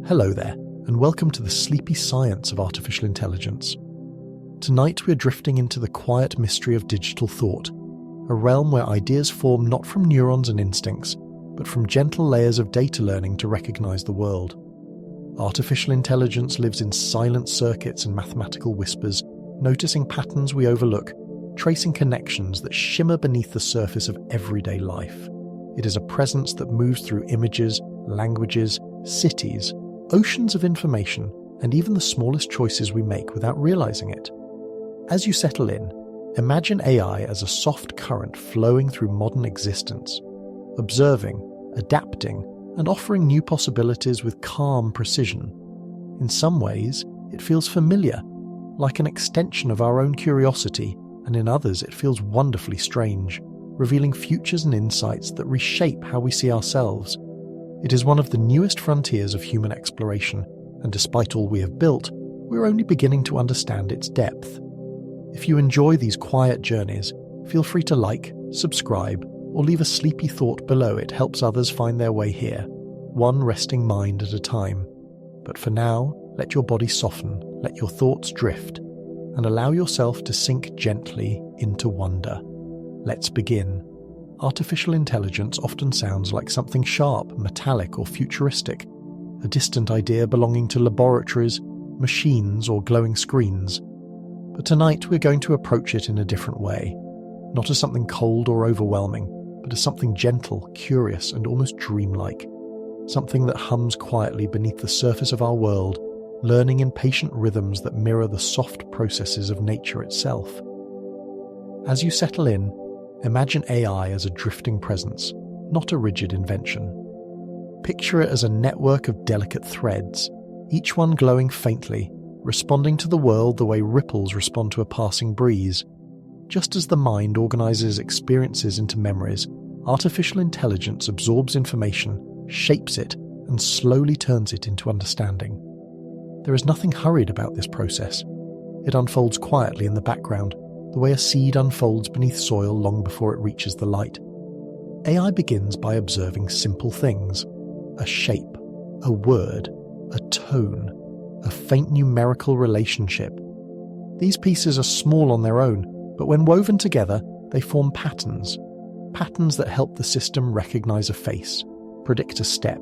Hello there, and welcome to the sleepy science of artificial intelligence. Tonight we're drifting into the quiet mystery of digital thought, a realm where ideas form not from neurons and instincts, but from gentle layers of data learning to recognize the world. Artificial intelligence lives in silent circuits and mathematical whispers, noticing patterns we overlook, tracing connections that shimmer beneath the surface of everyday life. It is a presence that moves through images, languages, cities, oceans of information, and even the smallest choices we make without realizing it. As you settle in, imagine AI as a soft current flowing through modern existence, observing, adapting, and offering new possibilities with calm precision. In some ways, it feels familiar, like an extension of our own curiosity, and in others it feels wonderfully strange, revealing futures and insights that reshape how we see ourselves. It is one of the newest frontiers of human exploration, and despite all we have built, we're only beginning to understand its depth. If you enjoy these quiet journeys, feel free to like, subscribe, or leave a sleepy thought below. It helps others find their way here, one resting mind at a time. But for now, let your body soften, let your thoughts drift, and allow yourself to sink gently into wonder. Let's begin. Artificial intelligence often sounds like something sharp, metallic, or futuristic, a distant idea belonging to laboratories, machines, or glowing screens. But tonight we're going to approach it in a different way, not as something cold or overwhelming, but as something gentle, curious, and almost dreamlike, something that hums quietly beneath the surface of our world, learning in patient rhythms that mirror the soft processes of nature itself. As you settle in, imagine AI as a drifting presence, not a rigid invention. Picture it as a network of delicate threads, each one glowing faintly, responding to the world the way ripples respond to a passing breeze. Just as the mind organizes experiences into memories, artificial intelligence absorbs information, shapes it, and slowly turns it into understanding. There is nothing hurried about this process. It unfolds quietly in the background, the way a seed unfolds beneath soil long before it reaches the light. AI begins by observing simple things: a shape, a word, a tone, a faint numerical relationship. These pieces are small on their own, but when woven together, they form patterns that help the system recognize a face, predict a step,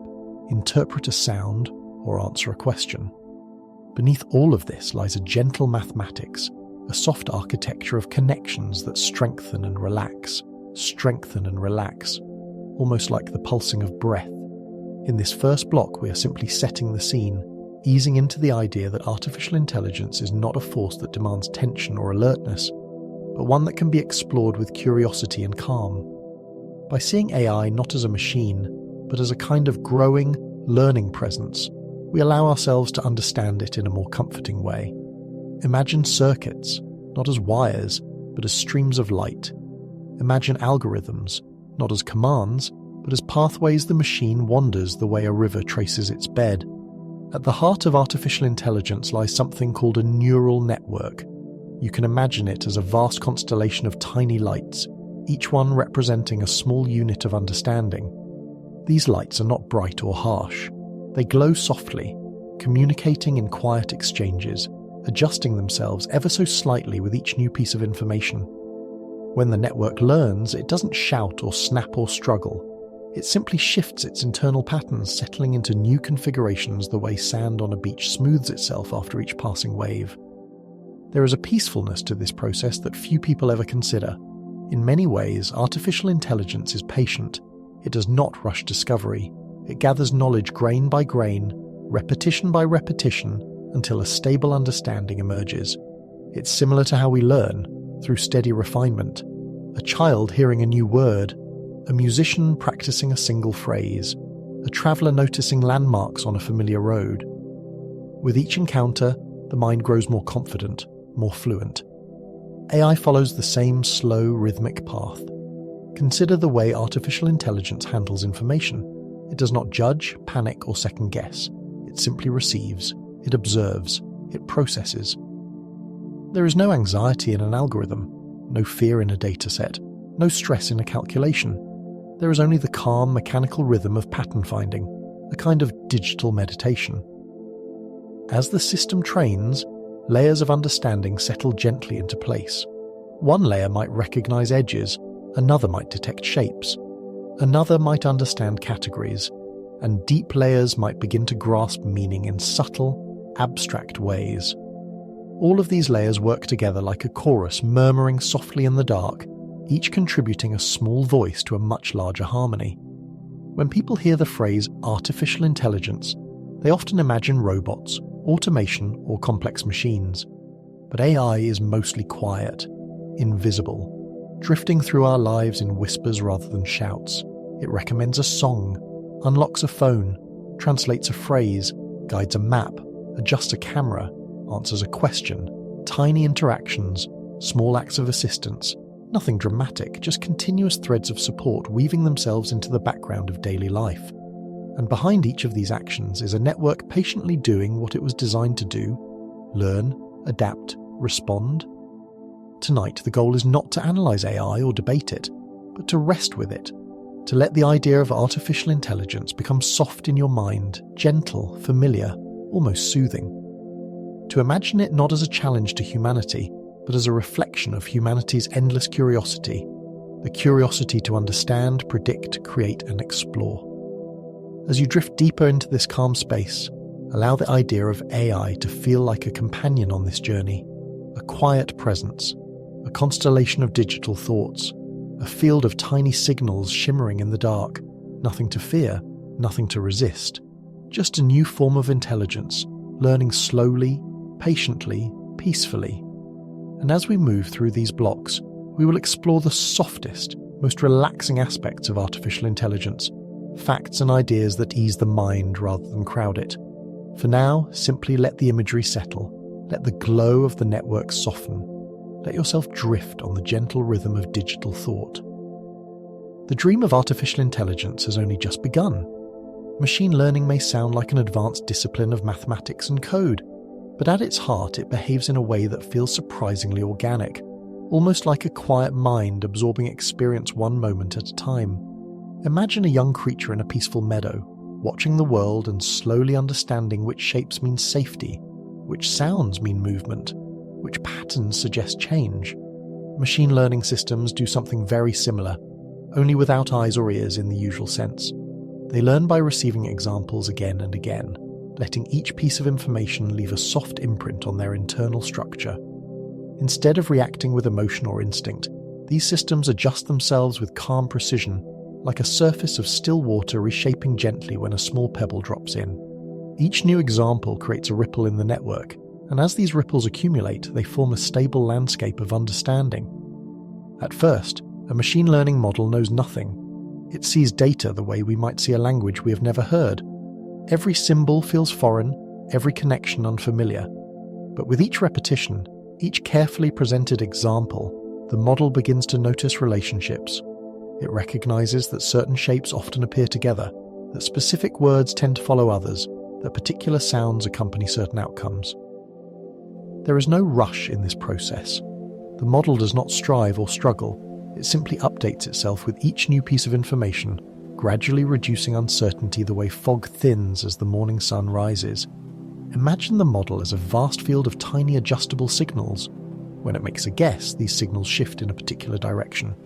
interpret a sound, or answer a question. Beneath all of this lies a gentle mathematics, a soft architecture of connections that strengthen and relax, almost like the pulsing of breath. In this first block, we are simply setting the scene, easing into the idea that artificial intelligence is not a force that demands tension or alertness, but one that can be explored with curiosity and calm. By seeing AI not as a machine, but as a kind of growing, learning presence, we allow ourselves to understand it in a more comforting way. Imagine circuits, not as wires, but as streams of light. Imagine algorithms, not as commands, but as pathways the machine wanders the way a river traces its bed. At the heart of artificial intelligence lies something called a neural network. You can imagine it as a vast constellation of tiny lights, each one representing a small unit of understanding. These lights are not bright or harsh. They glow softly, communicating in quiet exchanges, adjusting themselves ever so slightly with each new piece of information. When the network learns, it doesn't shout or snap or struggle. It simply shifts its internal patterns, settling into new configurations the way sand on a beach smooths itself after each passing wave. There is a peacefulness to this process that few people ever consider. In many ways, artificial intelligence is patient. It does not rush discovery. It gathers knowledge grain by grain, repetition by repetition, until a stable understanding emerges. It's similar to how we learn, through steady refinement. A child hearing a new word, a musician practicing a single phrase, a traveller noticing landmarks on a familiar road. With each encounter, the mind grows more confident, more fluent. AI follows the same slow, rhythmic path. Consider the way artificial intelligence handles information. It does not judge, panic, or second-guess. It simply receives, it observes, it processes. There is no anxiety in an algorithm, no fear in a dataset, no stress in a calculation. There is only the calm, mechanical rhythm of pattern finding, a kind of digital meditation. As the system trains, layers of understanding settle gently into place. One layer might recognize edges, another might detect shapes, another might understand categories, and deep layers might begin to grasp meaning in subtle, abstract ways. All of these layers work together like a chorus murmuring softly in the dark, each contributing a small voice to a much larger harmony. When people hear the phrase artificial intelligence, they often imagine robots, automation, or complex machines. But AI is mostly quiet, invisible, drifting through our lives in whispers rather than shouts. It recommends a song, unlocks a phone, translates a phrase, guides a map, adjusts a camera, answers a question. Tiny interactions, small acts of assistance, nothing dramatic, just continuous threads of support weaving themselves into the background of daily life. And behind each of these actions is a network patiently doing what it was designed to do: learn, adapt, respond. Tonight, the goal is not to analyze AI or debate it, but to rest with it, to let the idea of artificial intelligence become soft in your mind, gentle, familiar, almost soothing. To imagine it not as a challenge to humanity, but as a reflection of humanity's endless curiosity, the curiosity to understand, predict, create, and explore. As you drift deeper into this calm space, allow the idea of AI to feel like a companion on this journey, a quiet presence, a constellation of digital thoughts, a field of tiny signals shimmering in the dark, nothing to fear, nothing to resist, just a new form of intelligence, learning slowly, patiently, peacefully. And as we move through these blocks, we will explore the softest, most relaxing aspects of artificial intelligence, facts and ideas that ease the mind rather than crowd it. For now, simply let the imagery settle, let the glow of the network soften, let yourself drift on the gentle rhythm of digital thought. The dream of artificial intelligence has only just begun. Machine learning may sound like an advanced discipline of mathematics and code, but at its heart it behaves in a way that feels surprisingly organic, almost like a quiet mind absorbing experience one moment at a time. Imagine a young creature in a peaceful meadow, watching the world and slowly understanding which shapes mean safety, which sounds mean movement, which patterns suggest change. Machine learning systems do something very similar, only without eyes or ears in the usual sense. They learn by receiving examples again and again, letting each piece of information leave a soft imprint on their internal structure. Instead of reacting with emotion or instinct, these systems adjust themselves with calm precision, like a surface of still water reshaping gently when a small pebble drops in. Each new example creates a ripple in the network, and as these ripples accumulate, they form a stable landscape of understanding. At first, a machine learning model knows nothing. It sees data the way we might see a language we have never heard. Every symbol feels foreign, every connection unfamiliar. But with each repetition, each carefully presented example, the model begins to notice relationships. It recognizes that certain shapes often appear together, that specific words tend to follow others, that particular sounds accompany certain outcomes. There is no rush in this process. The model does not strive or struggle. It simply updates itself with each new piece of information, gradually reducing uncertainty the way fog thins as the morning sun rises. Imagine the model as a vast field of tiny adjustable signals. When it makes a guess, these signals shift in a particular direction.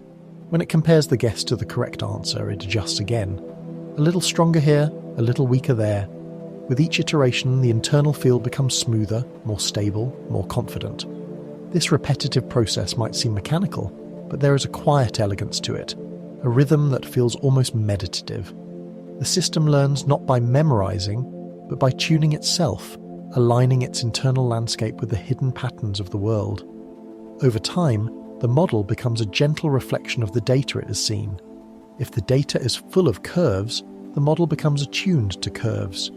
When it compares the guess to the correct answer, it adjusts again. A little stronger here, a little weaker there. With each iteration, the internal field becomes smoother, more stable, more confident. This repetitive process might seem mechanical, but there is a quiet elegance to it, a rhythm that feels almost meditative. The system learns not by memorizing, but by tuning itself, aligning its internal landscape with the hidden patterns of the world. Over time, the model becomes a gentle reflection of the data it has seen. If the data is full of curves, the model becomes attuned to curves.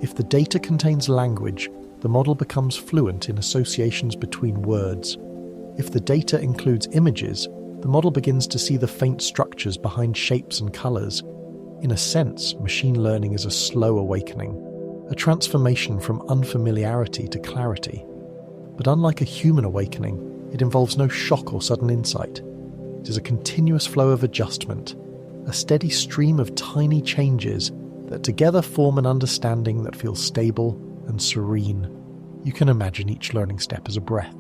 If the data contains language, the model becomes fluent in associations between words. If the data includes images, the model begins to see the faint structures behind shapes and colors. In a sense, machine learning is a slow awakening, a transformation from unfamiliarity to clarity. But unlike a human awakening, it involves no shock or sudden insight. It is a continuous flow of adjustment, a steady stream of tiny changes that together form an understanding that feels stable and serene. You can imagine each learning step as a breath.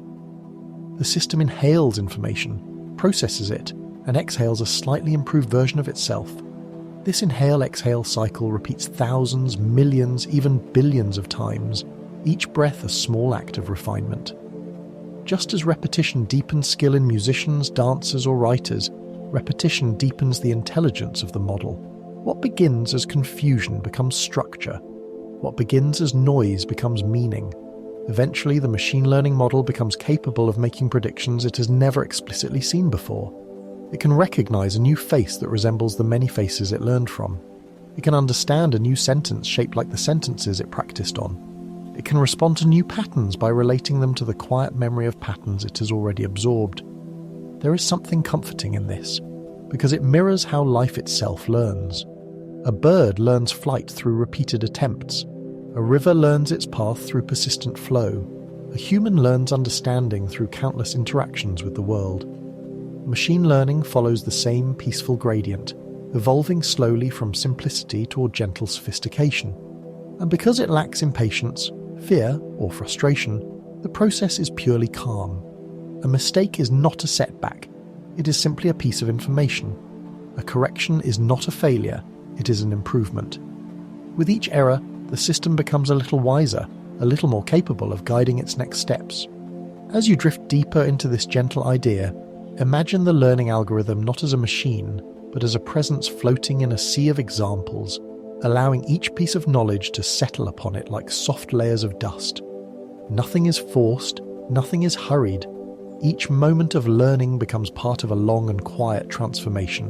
The system inhales information, processes it, and exhales a slightly improved version of itself. This inhale-exhale cycle repeats thousands, millions, even billions of times, each breath a small act of refinement. Just as repetition deepens skill in musicians, dancers, or writers, repetition deepens the intelligence of the model. What begins as confusion becomes structure. What begins as noise becomes meaning. Eventually, the machine learning model becomes capable of making predictions it has never explicitly seen before. It can recognize a new face that resembles the many faces it learned from. It can understand a new sentence shaped like the sentences it practiced on. It can respond to new patterns by relating them to the quiet memory of patterns it has already absorbed. There is something comforting in this, because it mirrors how life itself learns. A bird learns flight through repeated attempts. A river learns its path through persistent flow. A human learns understanding through countless interactions with the world. Machine learning follows the same peaceful gradient, evolving slowly from simplicity toward gentle sophistication. And because it lacks impatience, fear, or frustration, the process is purely calm. A mistake is not a setback, it is simply a piece of information. A correction is not a failure, it is an improvement. With each error, the system becomes a little wiser, a little more capable of guiding its next steps. As you drift deeper into this gentle idea, imagine the learning algorithm not as a machine, but as a presence floating in a sea of examples, allowing each piece of knowledge to settle upon it like soft layers of dust. Nothing is forced, nothing is hurried. Each moment of learning becomes part of a long and quiet transformation.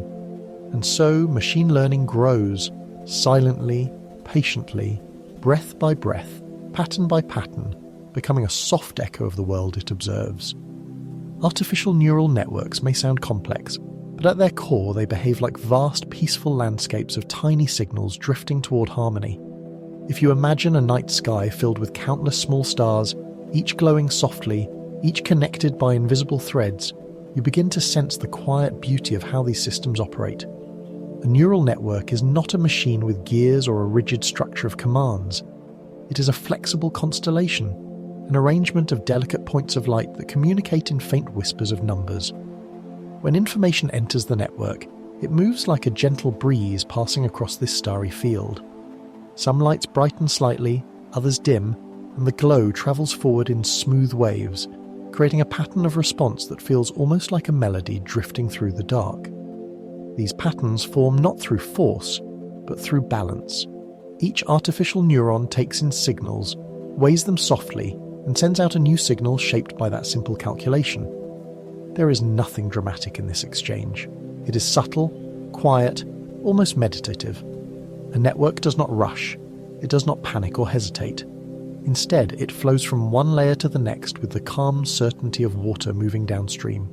And so machine learning grows, silently, patiently, breath by breath, pattern by pattern, becoming a soft echo of the world it observes. Artificial neural networks may sound complex, but at their core they behave like vast, peaceful landscapes of tiny signals drifting toward harmony. If you imagine a night sky filled with countless small stars, each glowing softly, each connected by invisible threads, you begin to sense the quiet beauty of how these systems operate. A neural network is not a machine with gears or a rigid structure of commands. It is a flexible constellation, an arrangement of delicate points of light that communicate in faint whispers of numbers. When information enters the network, it moves like a gentle breeze passing across this starry field. Some lights brighten slightly, others dim, and the glow travels forward in smooth waves, creating a pattern of response that feels almost like a melody drifting through the dark. These patterns form not through force, but through balance. Each artificial neuron takes in signals, weighs them softly, and sends out a new signal shaped by that simple calculation. There is nothing dramatic in this exchange. It is subtle, quiet, almost meditative. A network does not rush. It does not panic or hesitate. Instead, it flows from one layer to the next with the calm certainty of water moving downstream.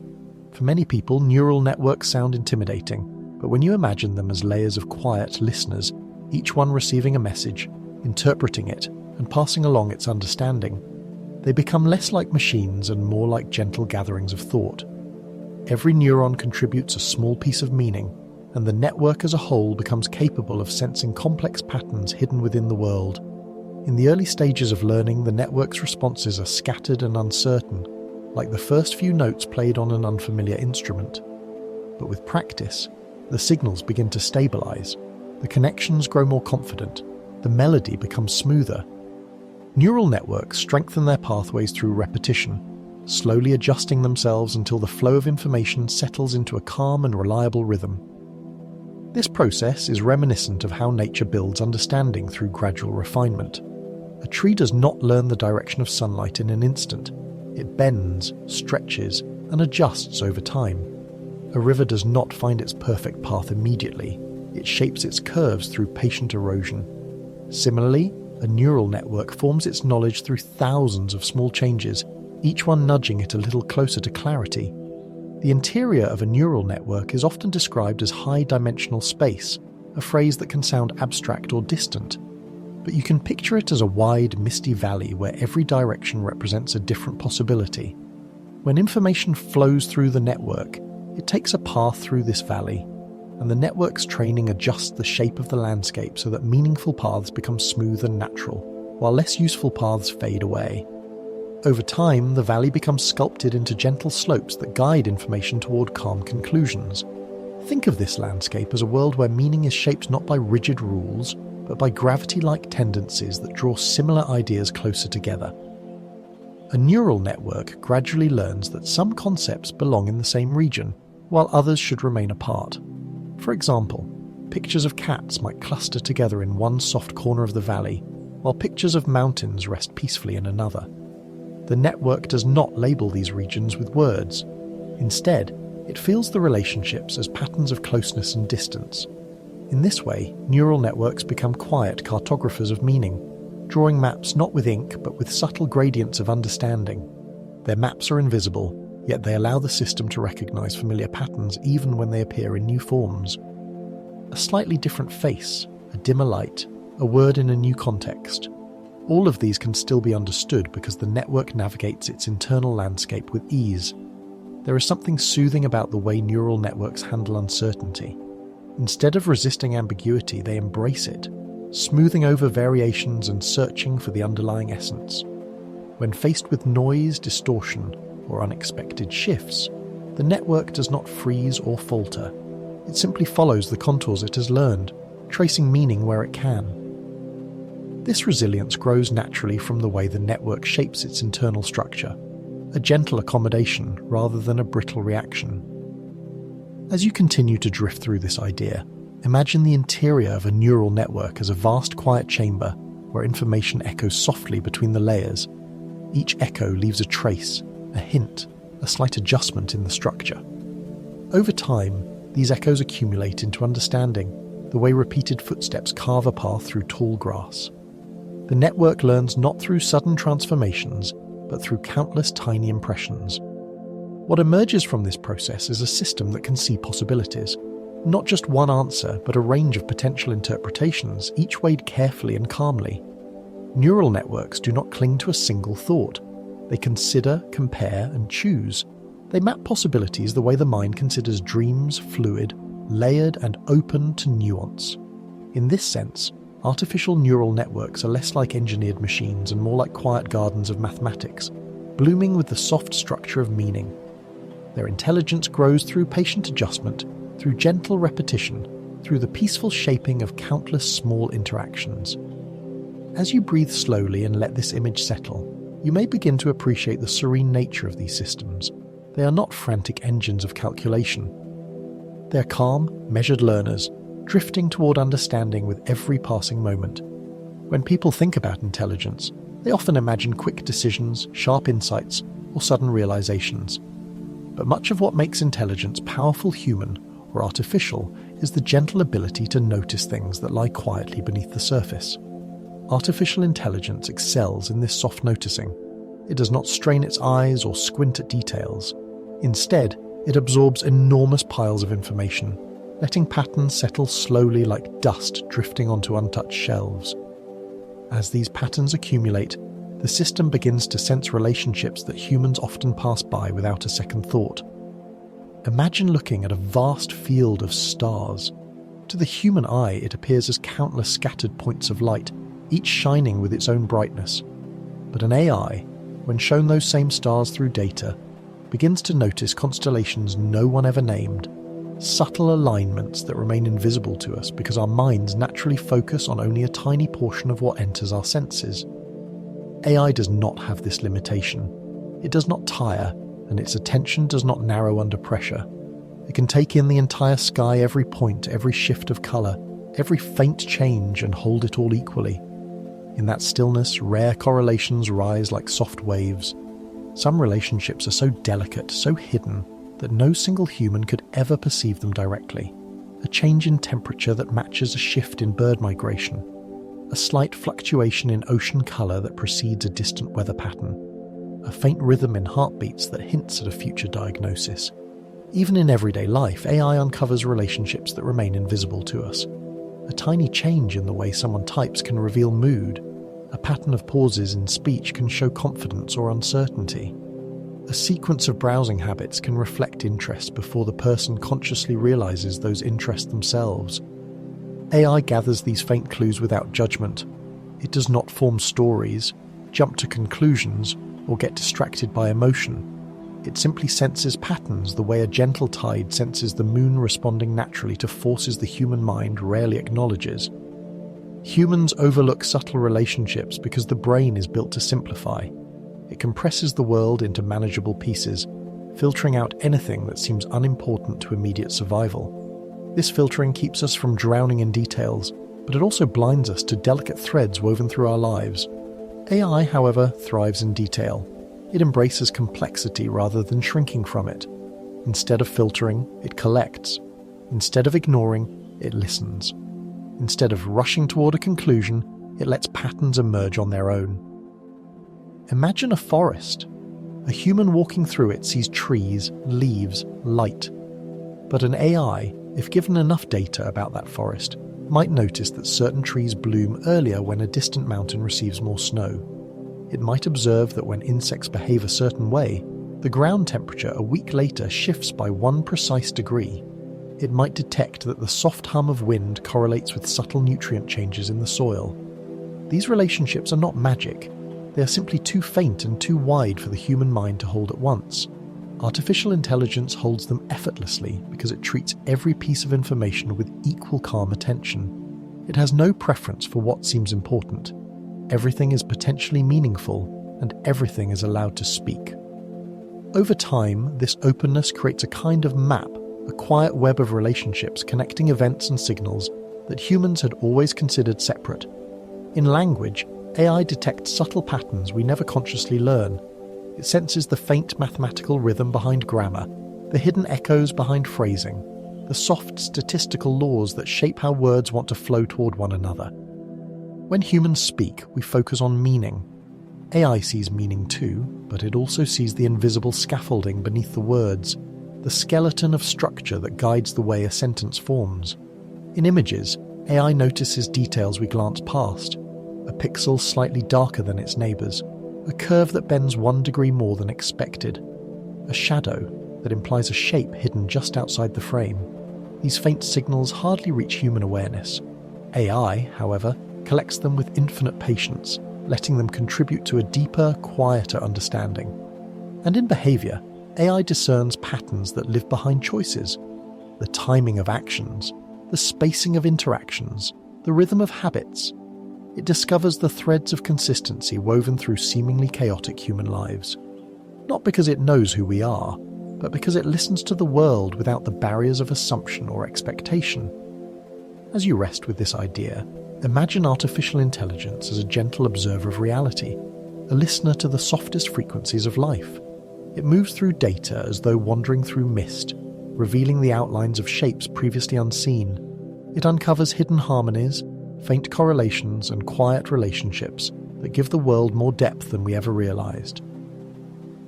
For many people, neural networks sound intimidating, but when you imagine them as layers of quiet listeners, each one receiving a message, interpreting it, and passing along its understanding, they become less like machines and more like gentle gatherings of thought. Every neuron contributes a small piece of meaning, and the network as a whole becomes capable of sensing complex patterns hidden within the world. In the early stages of learning, the network's responses are scattered and uncertain, like the first few notes played on an unfamiliar instrument. But with practice, the signals begin to stabilize, the connections grow more confident, the melody becomes smoother. Neural networks strengthen their pathways through repetition, slowly adjusting themselves until the flow of information settles into a calm and reliable rhythm. This process is reminiscent of how nature builds understanding through gradual refinement. A tree does not learn the direction of sunlight in an instant. It bends, stretches, and adjusts over time. A river does not find its perfect path immediately. It shapes its curves through patient erosion. Similarly, a neural network forms its knowledge through thousands of small changes, each one nudging it a little closer to clarity. The interior of a neural network is often described as high-dimensional space, a phrase that can sound abstract or distant. But you can picture it as a wide, misty valley where every direction represents a different possibility. When information flows through the network, it takes a path through this valley, and the network's training adjusts the shape of the landscape so that meaningful paths become smooth and natural. while less useful paths fade away. Over time, the valley becomes sculpted into gentle slopes that guide information toward calm conclusions. Think of this landscape as a world where meaning is shaped not by rigid rules, but by gravity-like tendencies that draw similar ideas closer together. A neural network gradually learns that some concepts belong in the same region, while others should remain apart. For example, pictures of cats might cluster together in one soft corner of the valley, while pictures of mountains rest peacefully in another. The network does not label these regions with words. Instead, it feels the relationships as patterns of closeness and distance. In this way, neural networks become quiet cartographers of meaning, drawing maps not with ink but with subtle gradients of understanding. Their maps are invisible, yet they allow the system to recognize familiar patterns even when they appear in new forms. A slightly different face, a dimmer light, a word in a new context. All of these can still be understood because the network navigates its internal landscape with ease. There is something soothing about the way neural networks handle uncertainty. Instead of resisting ambiguity, they embrace it, smoothing over variations and searching for the underlying essence. When faced with noise, distortion, or unexpected shifts, the network does not freeze or falter. It simply follows the contours it has learned, tracing meaning where it can. This resilience grows naturally from the way the network shapes its internal structure, a gentle accommodation rather than a brittle reaction. As you continue to drift through this idea, imagine the interior of a neural network as a vast quiet chamber where information echoes softly between the layers. Each echo leaves a trace, a hint, a slight adjustment in the structure. Over time, these echoes accumulate into understanding, the way repeated footsteps carve a path through tall grass. The network learns not through sudden transformations, but through countless tiny impressions. What emerges from this process is a system that can see possibilities. Not just one answer, but a range of potential interpretations, each weighed carefully and calmly. Neural networks do not cling to a single thought. They consider, compare, and choose. They map possibilities the way the mind considers dreams, fluid, layered, and open to nuance. In this sense, artificial neural networks are less like engineered machines and more like quiet gardens of mathematics, blooming with the soft structure of meaning. Their intelligence grows through patient adjustment, through gentle repetition, through the peaceful shaping of countless small interactions. As you breathe slowly and let this image settle, you may begin to appreciate the serene nature of these systems. They are not frantic engines of calculation. They are calm, measured learners, drifting toward understanding with every passing moment. When people think about intelligence, they often imagine quick decisions, sharp insights, or sudden realizations. But much of what makes intelligence powerful, human, or artificial is the gentle ability to notice things that lie quietly beneath the surface. Artificial intelligence excels in this soft noticing. It does not strain its eyes or squint at details. Instead, it absorbs enormous piles of information, letting patterns settle slowly like dust drifting onto untouched shelves. As these patterns accumulate, the system begins to sense relationships that humans often pass by without a second thought. Imagine looking at a vast field of stars. To the human eye, it appears as countless scattered points of light, each shining with its own brightness. But an AI, when shown those same stars through data, begins to notice constellations no one ever named, subtle alignments that remain invisible to us because our minds naturally focus on only a tiny portion of what enters our senses. AI does not have this limitation. It does not tire, and its attention does not narrow under pressure. It can take in the entire sky, every point, every shift of colour, every faint change, and hold it all equally. In that stillness, rare correlations rise like soft waves. Some relationships are so delicate, so hidden, that no single human could ever perceive them directly. A change in temperature that matches a shift in bird migration. A slight fluctuation in ocean colour that precedes a distant weather pattern. A faint rhythm in heartbeats that hints at a future diagnosis. Even in everyday life, AI uncovers relationships that remain invisible to us. A tiny change in the way someone types can reveal mood. A pattern of pauses in speech can show confidence or uncertainty. A sequence of browsing habits can reflect interest before the person consciously realizes those interests themselves. AI gathers these faint clues without judgment. It does not form stories, jump to conclusions, or get distracted by emotion. It simply senses patterns the way a gentle tide senses the moon responding naturally to forces the human mind rarely acknowledges. Humans overlook subtle relationships because the brain is built to simplify. It compresses the world into manageable pieces, filtering out anything that seems unimportant to immediate survival. This filtering keeps us from drowning in details, but it also blinds us to delicate threads woven through our lives. AI, however, thrives in detail. It embraces complexity rather than shrinking from it. Instead of filtering, it collects. Instead of ignoring, it listens. Instead of rushing toward a conclusion, it lets patterns emerge on their own. Imagine a forest. A human walking through it sees trees, leaves, light. But an AI, if given enough data about that forest, might notice that certain trees bloom earlier when a distant mountain receives more snow. It might observe that when insects behave a certain way, the ground temperature a week later shifts by 1 precise degree. It might detect that the soft hum of wind correlates with subtle nutrient changes in the soil. These relationships are not magic. They are simply too faint and too wide for the human mind to hold at once. Artificial intelligence holds them effortlessly because it treats every piece of information with equal calm attention. It has no preference for what seems important. Everything is potentially meaningful, and everything is allowed to speak. Over time, this openness creates a kind of map, a quiet web of relationships connecting events and signals that humans had always considered separate. In language, AI detects subtle patterns we never consciously learn. It senses the faint mathematical rhythm behind grammar, the hidden echoes behind phrasing, the soft statistical laws that shape how words want to flow toward one another. When humans speak, we focus on meaning. AI sees meaning too, but it also sees the invisible scaffolding beneath the words, the skeleton of structure that guides the way a sentence forms. In images, AI notices details we glance past, a pixel slightly darker than its neighbours, a curve that bends 1 degree more than expected, a shadow that implies a shape hidden just outside the frame. These faint signals hardly reach human awareness. AI, however, collects them with infinite patience, letting them contribute to a deeper, quieter understanding. And in behaviour, AI discerns patterns that live behind choices, the timing of actions, the spacing of interactions, the rhythm of habits. It discovers the threads of consistency woven through seemingly chaotic human lives. Not because it knows who we are, but because it listens to the world without the barriers of assumption or expectation. As you rest with this idea, imagine artificial intelligence as a gentle observer of reality, a listener to the softest frequencies of life. It moves through data as though wandering through mist, revealing the outlines of shapes previously unseen. It uncovers hidden harmonies, faint correlations, and quiet relationships that give the world more depth than we ever realized.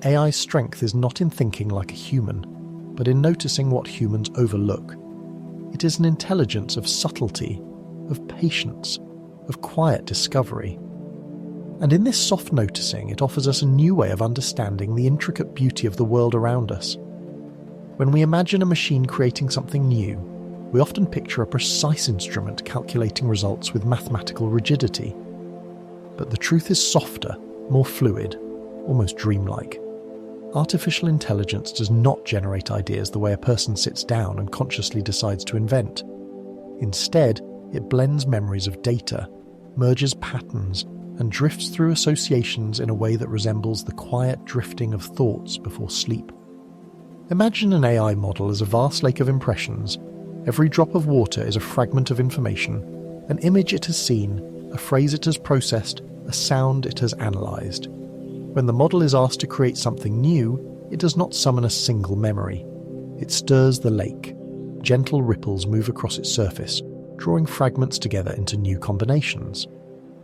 AI's strength is not in thinking like a human, but in noticing what humans overlook. It is an intelligence of subtlety, of patience, of quiet discovery. And in this soft noticing, it offers us a new way of understanding the intricate beauty of the world around us. When we imagine a machine creating something new, we often picture a precise instrument calculating results with mathematical rigidity. But the truth is softer, more fluid, almost dreamlike. Artificial intelligence does not generate ideas the way a person sits down and consciously decides to invent. Instead, it blends memories of data, merges patterns, and drifts through associations in a way that resembles the quiet drifting of thoughts before sleep. Imagine an AI model as a vast lake of impressions. Every drop of water is a fragment of information, an image it has seen, a phrase it has processed, a sound it has analysed. When the model is asked to create something new, it does not summon a single memory. It stirs the lake. Gentle ripples move across its surface, drawing fragments together into new combinations.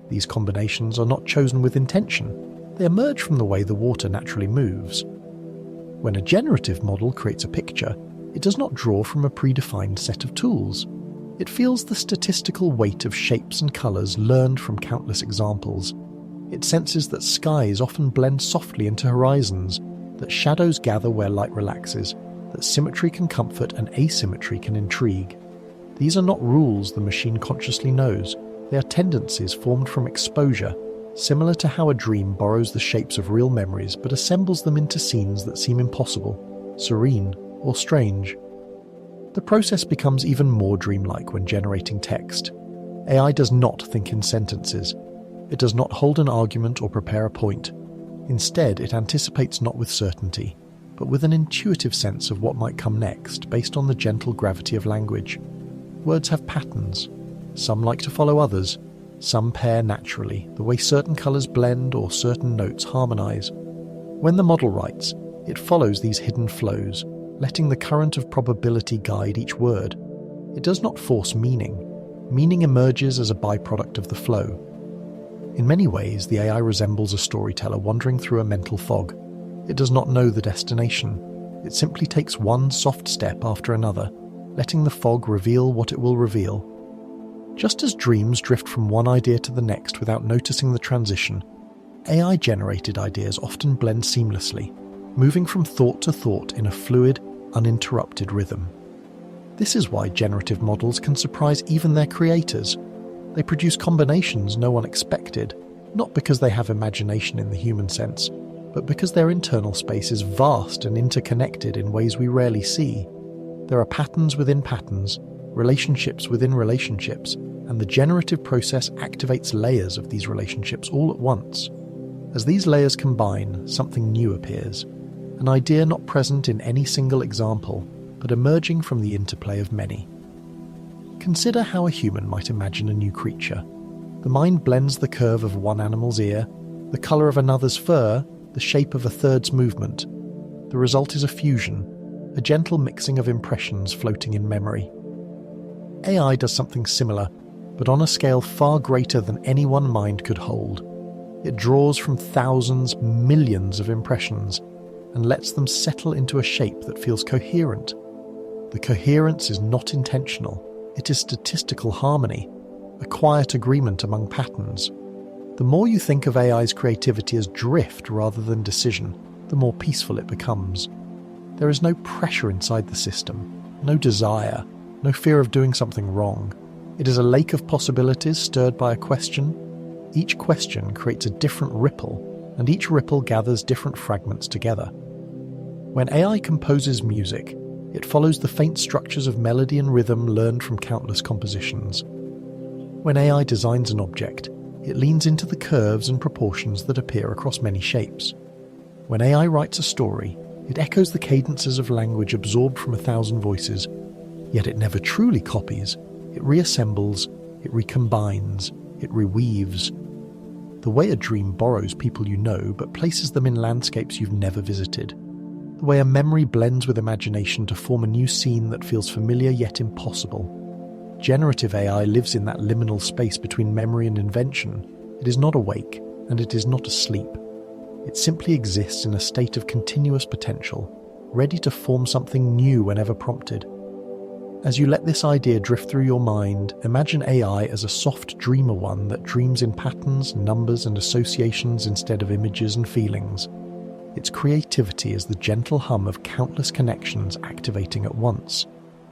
These combinations are not chosen with intention. They emerge from the way the water naturally moves. When a generative model creates a picture, it does not draw from a predefined set of tools. It feels the statistical weight of shapes and colours learned from countless examples. It senses that skies often blend softly into horizons, that shadows gather where light relaxes, that symmetry can comfort and asymmetry can intrigue. These are not rules the machine consciously knows. They They are tendencies formed from exposure, similar to how a dream borrows the shapes of real memories but assembles them into scenes that seem impossible, serene, or strange. The process becomes even more dreamlike when generating text. AI does not think in sentences. It does not hold an argument or prepare a point. Instead, it anticipates not with certainty, but with an intuitive sense of what might come next based on the gentle gravity of language. Words have patterns. Some like to follow others. Some pair naturally, the way certain colours blend or certain notes harmonise. When the model writes, it follows these hidden flows, letting the current of probability guide each word. It does not force meaning. Meaning emerges as a byproduct of the flow. In many ways, the AI resembles a storyteller wandering through a mental fog. It does not know the destination. It simply takes one soft step after another, letting the fog reveal what it will reveal. Just as dreams drift from one idea to the next without noticing the transition, AI-generated ideas often blend seamlessly, moving from thought to thought in a fluid, uninterrupted rhythm. This is why generative models can surprise even their creators. They produce combinations no one expected, not because they have imagination in the human sense, but because their internal space is vast and interconnected in ways we rarely see. There are patterns within patterns, relationships within relationships, and the generative process activates layers of these relationships all at once. As these layers combine, something new appears, an idea not present in any single example, but emerging from the interplay of many. Consider how a human might imagine a new creature. The mind blends the curve of one animal's ear, the colour of another's fur, the shape of a third's movement. The result is a fusion, a gentle mixing of impressions floating in memory. AI does something similar, but on a scale far greater than any one mind could hold. It draws from thousands, millions of impressions, and lets them settle into a shape that feels coherent. The coherence is not intentional, it is statistical harmony, a quiet agreement among patterns. The more you think of AI's creativity as drift rather than decision, the more peaceful it becomes. There is no pressure inside the system, no desire, no fear of doing something wrong. It is a lake of possibilities stirred by a question. Each question creates a different ripple, and each ripple gathers different fragments together. When AI composes music, it follows the faint structures of melody and rhythm learned from countless compositions. When AI designs an object, it leans into the curves and proportions that appear across many shapes. When AI writes a story, it echoes the cadences of language absorbed from 1,000 voices, yet it never truly copies. It reassembles, it recombines, it reweaves. The way a dream borrows people you know but places them in landscapes you've never visited. The way a memory blends with imagination to form a new scene that feels familiar yet impossible. Generative AI lives in that liminal space between memory and invention. It is not awake, and it is not asleep. It simply exists in a state of continuous potential, ready to form something new whenever prompted. As you let this idea drift through your mind, imagine AI as a soft dreamer one that dreams in patterns, numbers, and associations instead of images and feelings. Its creativity is the gentle hum of countless connections activating at once.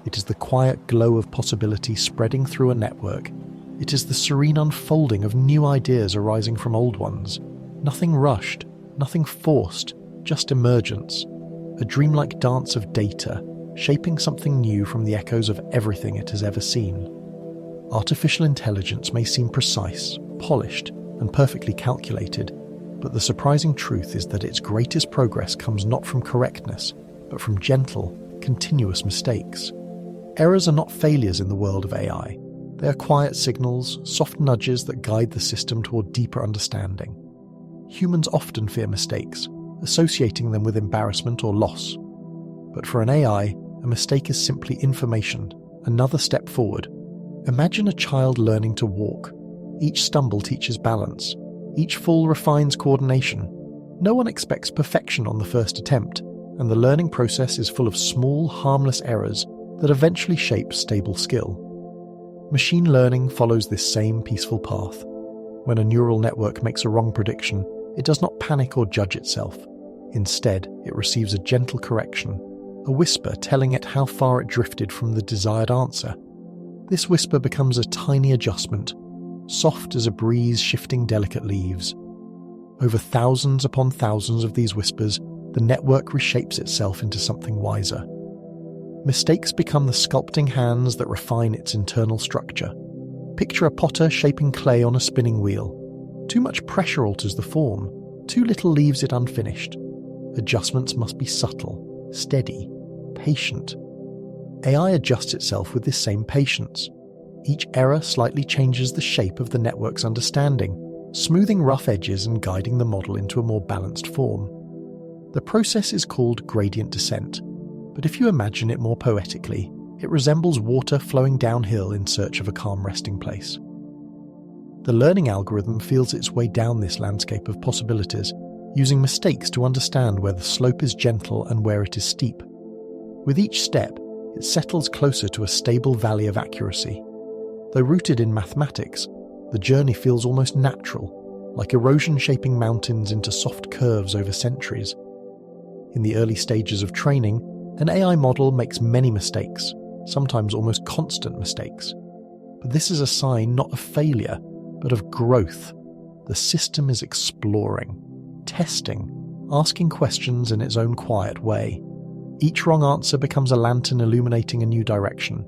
It is the quiet glow of possibility spreading through a network. It is the serene unfolding of new ideas arising from old ones. Nothing rushed, nothing forced, just emergence. A dreamlike dance of data, shaping something new from the echoes of everything it has ever seen. Artificial intelligence may seem precise, polished, and perfectly calculated, but the surprising truth is that its greatest progress comes not from correctness, but from gentle, continuous mistakes. Errors are not failures in the world of AI. They are quiet signals, soft nudges that guide the system toward deeper understanding. Humans often fear mistakes, associating them with embarrassment or loss. But for an AI, a mistake is simply information, another step forward. Imagine a child learning to walk. Each stumble teaches balance. Each fall refines coordination. No one expects perfection on the first attempt, and the learning process is full of small, harmless errors that eventually shape stable skill. Machine learning follows this same peaceful path. When a neural network makes a wrong prediction, it does not panic or judge itself. Instead, it receives a gentle correction, a whisper telling it how far it drifted from the desired answer. This whisper becomes a tiny adjustment, soft as a breeze shifting delicate leaves. Over thousands upon thousands of these whispers, the network reshapes itself into something wiser. Mistakes become the sculpting hands that refine its internal structure. Picture a potter shaping clay on a spinning wheel. Too much pressure alters the form, too little leaves it unfinished. Adjustments must be subtle, steady, patient. AI adjusts itself with this same patience. Each error slightly changes the shape of the network's understanding, smoothing rough edges and guiding the model into a more balanced form. The process is called gradient descent, but if you imagine it more poetically, it resembles water flowing downhill in search of a calm resting place. The learning algorithm feels its way down this landscape of possibilities, using mistakes to understand where the slope is gentle and where it is steep. With each step, it settles closer to a stable valley of accuracy. Though rooted in mathematics, the journey feels almost natural, like erosion shaping mountains into soft curves over centuries. In the early stages of training, an AI model makes many mistakes, sometimes almost constant mistakes. But this is a sign not of failure, but of growth. The system is exploring, testing, asking questions in its own quiet way. Each wrong answer becomes a lantern illuminating a new direction.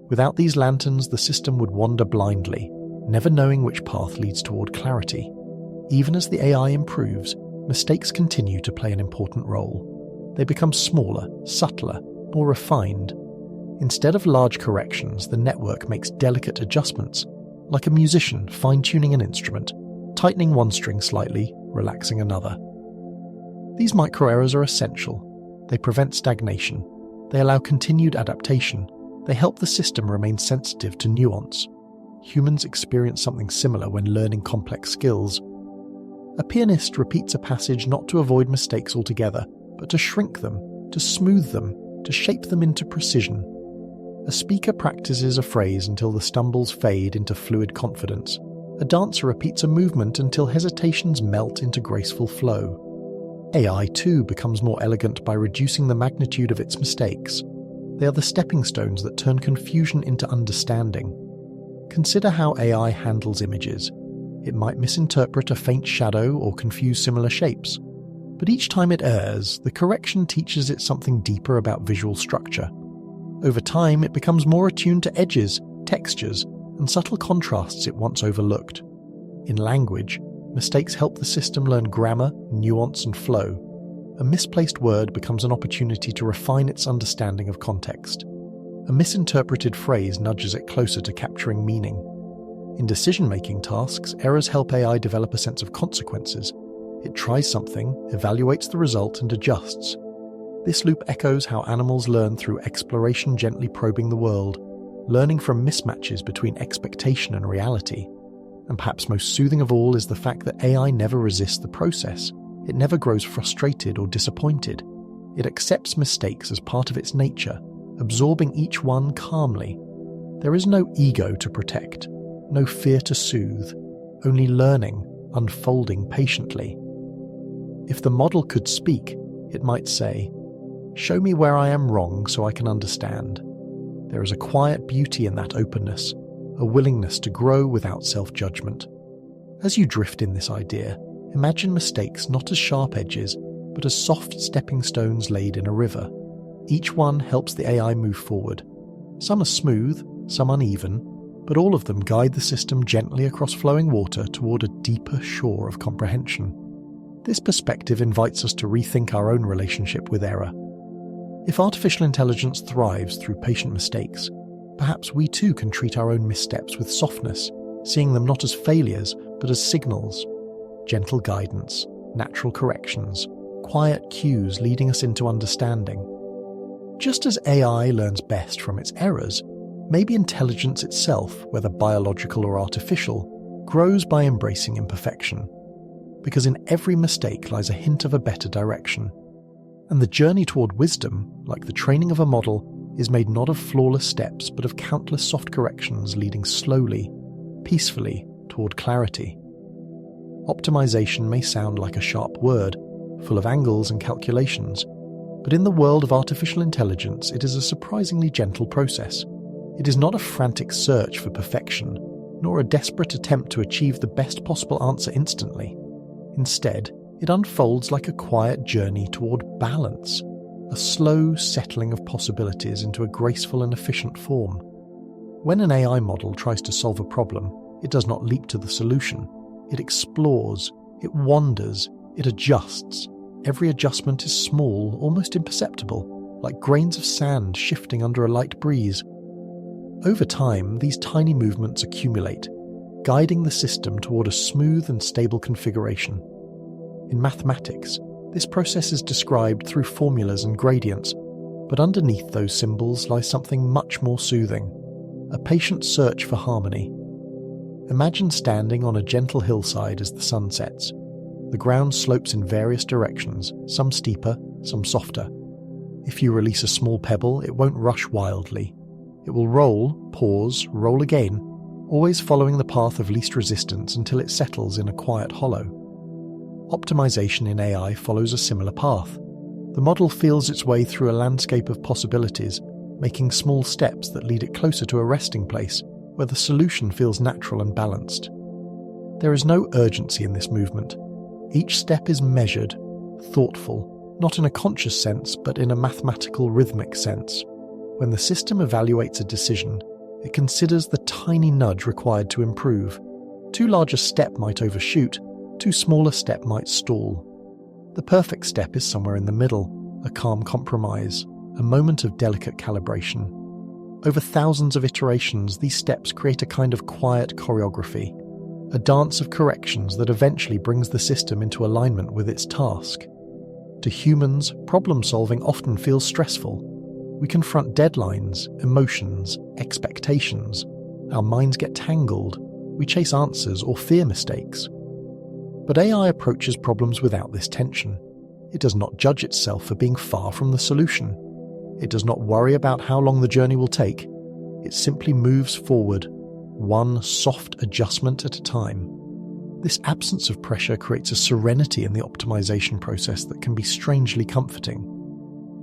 Without these lanterns, the system would wander blindly, never knowing which path leads toward clarity. Even as the AI improves, mistakes continue to play an important role. They become smaller, subtler, more refined. Instead of large corrections, the network makes delicate adjustments, like a musician fine-tuning an instrument, tightening one string slightly, relaxing another. These micro-errors are essential. They prevent stagnation. They allow continued adaptation. They help the system remain sensitive to nuance. Humans experience something similar when learning complex skills. A pianist repeats a passage not to avoid mistakes altogether, but to shrink them, to smooth them, to shape them into precision. A speaker practices a phrase until the stumbles fade into fluid confidence. A dancer repeats a movement until hesitations melt into graceful flow. AI, too, becomes more elegant by reducing the magnitude of its mistakes. They are the stepping stones that turn confusion into understanding. Consider how AI handles images. It might misinterpret a faint shadow or confuse similar shapes. But each time it errs, the correction teaches it something deeper about visual structure. Over time, it becomes more attuned to edges, textures, and subtle contrasts it once overlooked. In language, mistakes help the system learn grammar, nuance, and flow. A misplaced word becomes an opportunity to refine its understanding of context. A misinterpreted phrase nudges it closer to capturing meaning. In decision-making tasks, errors help AI develop a sense of consequences. It tries something, evaluates the result, and adjusts. This loop echoes how animals learn through exploration, gently probing the world, learning from mismatches between expectation and reality. And perhaps most soothing of all is the fact that AI never resists the process. It never grows frustrated or disappointed. It accepts mistakes as part of its nature, absorbing each one calmly. There is no ego to protect, no fear to soothe, only learning, unfolding patiently. If the model could speak, it might say, "Show me where I am wrong so I can understand." There is a quiet beauty in that openness, a willingness to grow without self-judgment. As you drift in this idea, imagine mistakes not as sharp edges, but as soft stepping stones laid in a river. Each one helps the AI move forward. Some are smooth, some uneven, but all of them guide the system gently across flowing water toward a deeper shore of comprehension. This perspective invites us to rethink our own relationship with error. If artificial intelligence thrives through patient mistakes, perhaps we too can treat our own missteps with softness, seeing them not as failures, but as signals. Gentle guidance, natural corrections, quiet cues leading us into understanding. Just as AI learns best from its errors, maybe intelligence itself, whether biological or artificial, grows by embracing imperfection. Because in every mistake lies a hint of a better direction. And the journey toward wisdom, like the training of a model, is made not of flawless steps but of countless soft corrections leading slowly, peacefully toward clarity. Optimization may sound like a sharp word, full of angles and calculations, but in the world of artificial intelligence it is a surprisingly gentle process. It is not a frantic search for perfection, nor a desperate attempt to achieve the best possible answer instantly. Instead, it unfolds like a quiet journey toward balance, a slow settling of possibilities into a graceful and efficient form. When an AI model tries to solve a problem, it does not leap to the solution. It explores, it wanders, it adjusts. Every adjustment is small, almost imperceptible, like grains of sand shifting under a light breeze. Over time, these tiny movements accumulate, guiding the system toward a smooth and stable configuration. In mathematics, this process is described through formulas and gradients, but underneath those symbols lies something much more soothing, a patient search for harmony. Imagine standing on a gentle hillside as the sun sets. The ground slopes in various directions, some steeper, some softer. If you release a small pebble, it won't rush wildly. It will roll, pause, roll again, always following the path of least resistance until it settles in a quiet hollow. Optimization in AI follows a similar path. The model feels its way through a landscape of possibilities, making small steps that lead it closer to a resting place, where the solution feels natural and balanced. There is no urgency in this movement. Each step is measured, thoughtful, not in a conscious sense, but in a mathematical, rhythmic sense. When the system evaluates a decision, it considers the tiny nudge required to improve. Too large a step might overshoot, too small a step might stall. The perfect step is somewhere in the middle, a calm compromise, a moment of delicate calibration. Over thousands of iterations, these steps create a kind of quiet choreography, a dance of corrections that eventually brings the system into alignment with its task. To humans, problem-solving often feels stressful. We confront deadlines, emotions, expectations. Our minds get tangled. We chase answers or fear mistakes. But AI approaches problems without this tension. It does not judge itself for being far from the solution. It does not worry about how long the journey will take. It simply moves forward, one soft adjustment at a time. This absence of pressure creates a serenity in the optimization process that can be strangely comforting.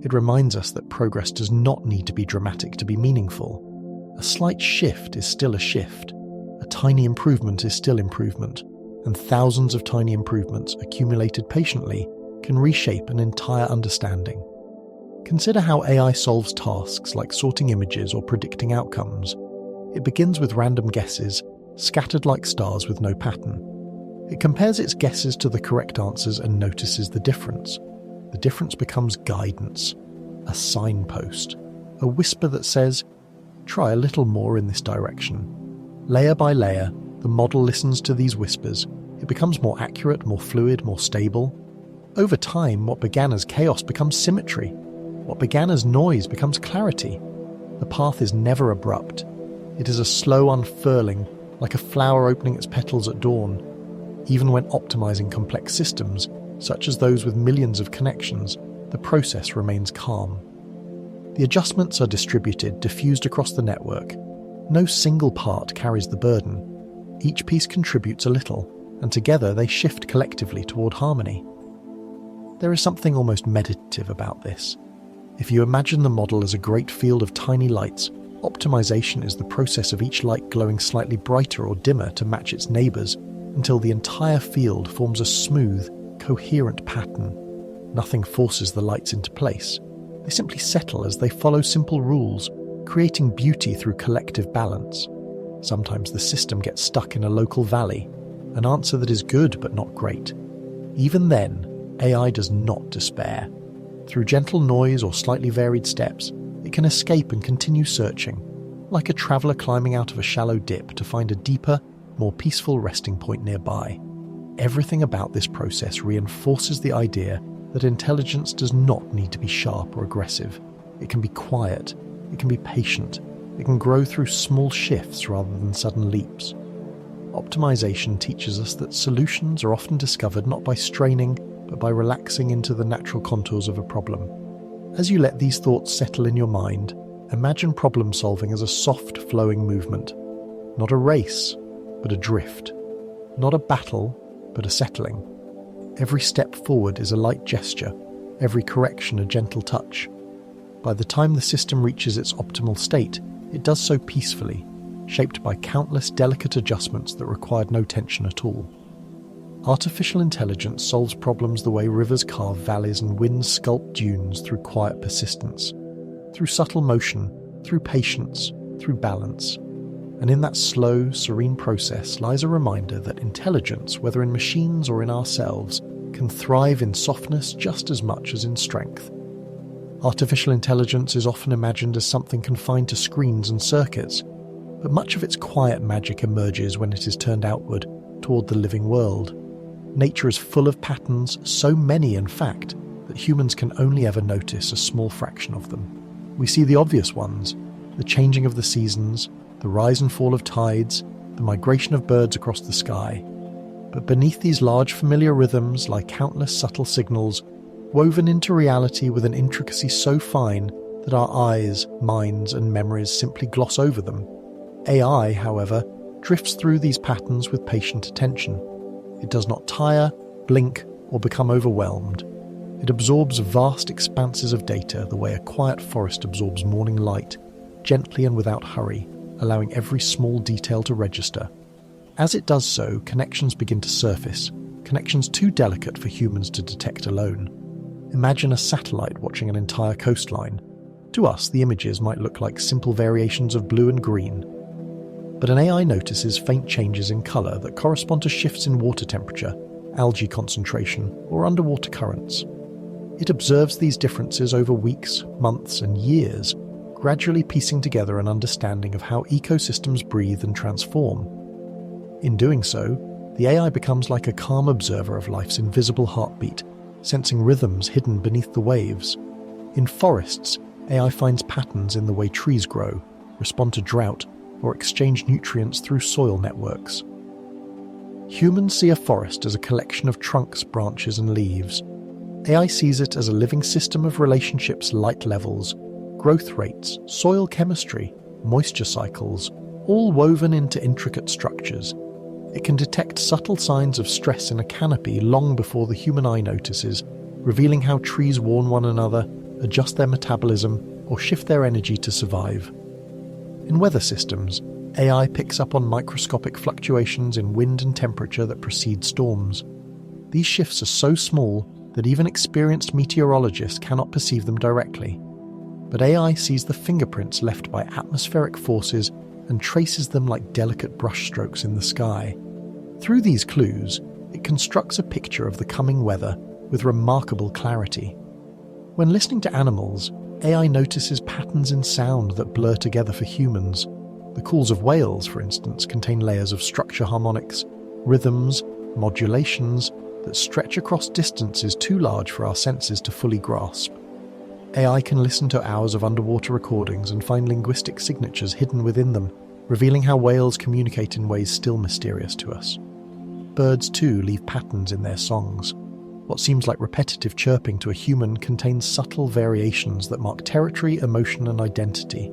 It reminds us that progress does not need to be dramatic to be meaningful. A slight shift is still a shift. A tiny improvement is still improvement. And thousands of tiny improvements accumulated patiently can reshape an entire understanding. Consider how AI solves tasks like sorting images or predicting outcomes. It begins with random guesses, scattered like stars with no pattern. It compares its guesses to the correct answers and notices the difference. The difference becomes guidance, a signpost, a whisper that says, "Try a little more in this direction." Layer by layer, the model listens to these whispers. It becomes more accurate, more fluid, more stable. Over time, what began as chaos becomes symmetry. What began as noise becomes clarity. The path is never abrupt. It is a slow unfurling, like a flower opening its petals at dawn. Even when optimizing complex systems, such as those with millions of connections, the process remains calm. The adjustments are distributed, diffused across the network. No single part carries the burden. Each piece contributes a little, and together they shift collectively toward harmony. There is something almost meditative about this. If you imagine the model as a great field of tiny lights, optimization is the process of each light glowing slightly brighter or dimmer to match its neighbors until the entire field forms a smooth, coherent pattern. Nothing forces the lights into place. They simply settle as they follow simple rules, creating beauty through collective balance. Sometimes the system gets stuck in a local valley, an answer that is good but not great. Even then, AI does not despair. Through gentle noise or slightly varied steps, it can escape and continue searching, like a traveler climbing out of a shallow dip to find a deeper, more peaceful resting point nearby. Everything about this process reinforces the idea that intelligence does not need to be sharp or aggressive. It can be quiet, it can be patient, it can grow through small shifts rather than sudden leaps. Optimization teaches us that solutions are often discovered not by straining, but by relaxing into the natural contours of a problem. As you let these thoughts settle in your mind, imagine problem solving as a soft, flowing movement. Not a race, but a drift. Not a battle, but a settling. Every step forward is a light gesture, every correction a gentle touch. By the time the system reaches its optimal state, it does so peacefully, shaped by countless delicate adjustments that required no tension at all. Artificial intelligence solves problems the way rivers carve valleys and winds sculpt dunes through quiet persistence, through subtle motion, through patience, through balance. And in that slow, serene process lies a reminder that intelligence, whether in machines or in ourselves, can thrive in softness just as much as in strength. Artificial intelligence is often imagined as something confined to screens and circuits, but much of its quiet magic emerges when it is turned outward, toward the living world. Nature is full of patterns, so many in fact, that humans can only ever notice a small fraction of them. We see the obvious ones, the changing of the seasons, the rise and fall of tides, the migration of birds across the sky. But beneath these large familiar rhythms lie countless subtle signals, woven into reality with an intricacy so fine that our eyes, minds, and memories simply gloss over them. AI, however, drifts through these patterns with patient attention. It does not tire, blink, or become overwhelmed. It absorbs vast expanses of data the way a quiet forest absorbs morning light, gently and without hurry, allowing every small detail to register. As it does so, connections begin to surface, connections too delicate for humans to detect alone. Imagine a satellite watching an entire coastline. To us, the images might look like simple variations of blue and green. But an AI notices faint changes in colour that correspond to shifts in water temperature, algae concentration, or underwater currents. It observes these differences over weeks, months, and years, gradually piecing together an understanding of how ecosystems breathe and transform. In doing so, the AI becomes like a calm observer of life's invisible heartbeat, sensing rhythms hidden beneath the waves. In forests, AI finds patterns in the way trees grow, respond to drought, or exchange nutrients through soil networks. Humans see a forest as a collection of trunks, branches, and leaves. AI sees it as a living system of relationships, light levels, growth rates, soil chemistry, moisture cycles, all woven into intricate structures. It can detect subtle signs of stress in a canopy long before the human eye notices, revealing how trees warn one another, adjust their metabolism, or shift their energy to survive. In weather systems, AI picks up on microscopic fluctuations in wind and temperature that precede storms. These shifts are so small that even experienced meteorologists cannot perceive them directly. But AI sees the fingerprints left by atmospheric forces and traces them like delicate brushstrokes in the sky. Through these clues, it constructs a picture of the coming weather with remarkable clarity. When listening to animals, AI notices patterns in sound that blur together for humans. The calls of whales, for instance, contain layers of structure harmonics, rhythms, modulations that stretch across distances too large for our senses to fully grasp. AI can listen to hours of underwater recordings and find linguistic signatures hidden within them, revealing how whales communicate in ways still mysterious to us. Birds, too, leave patterns in their songs. What seems like repetitive chirping to a human contains subtle variations that mark territory, emotion, and identity.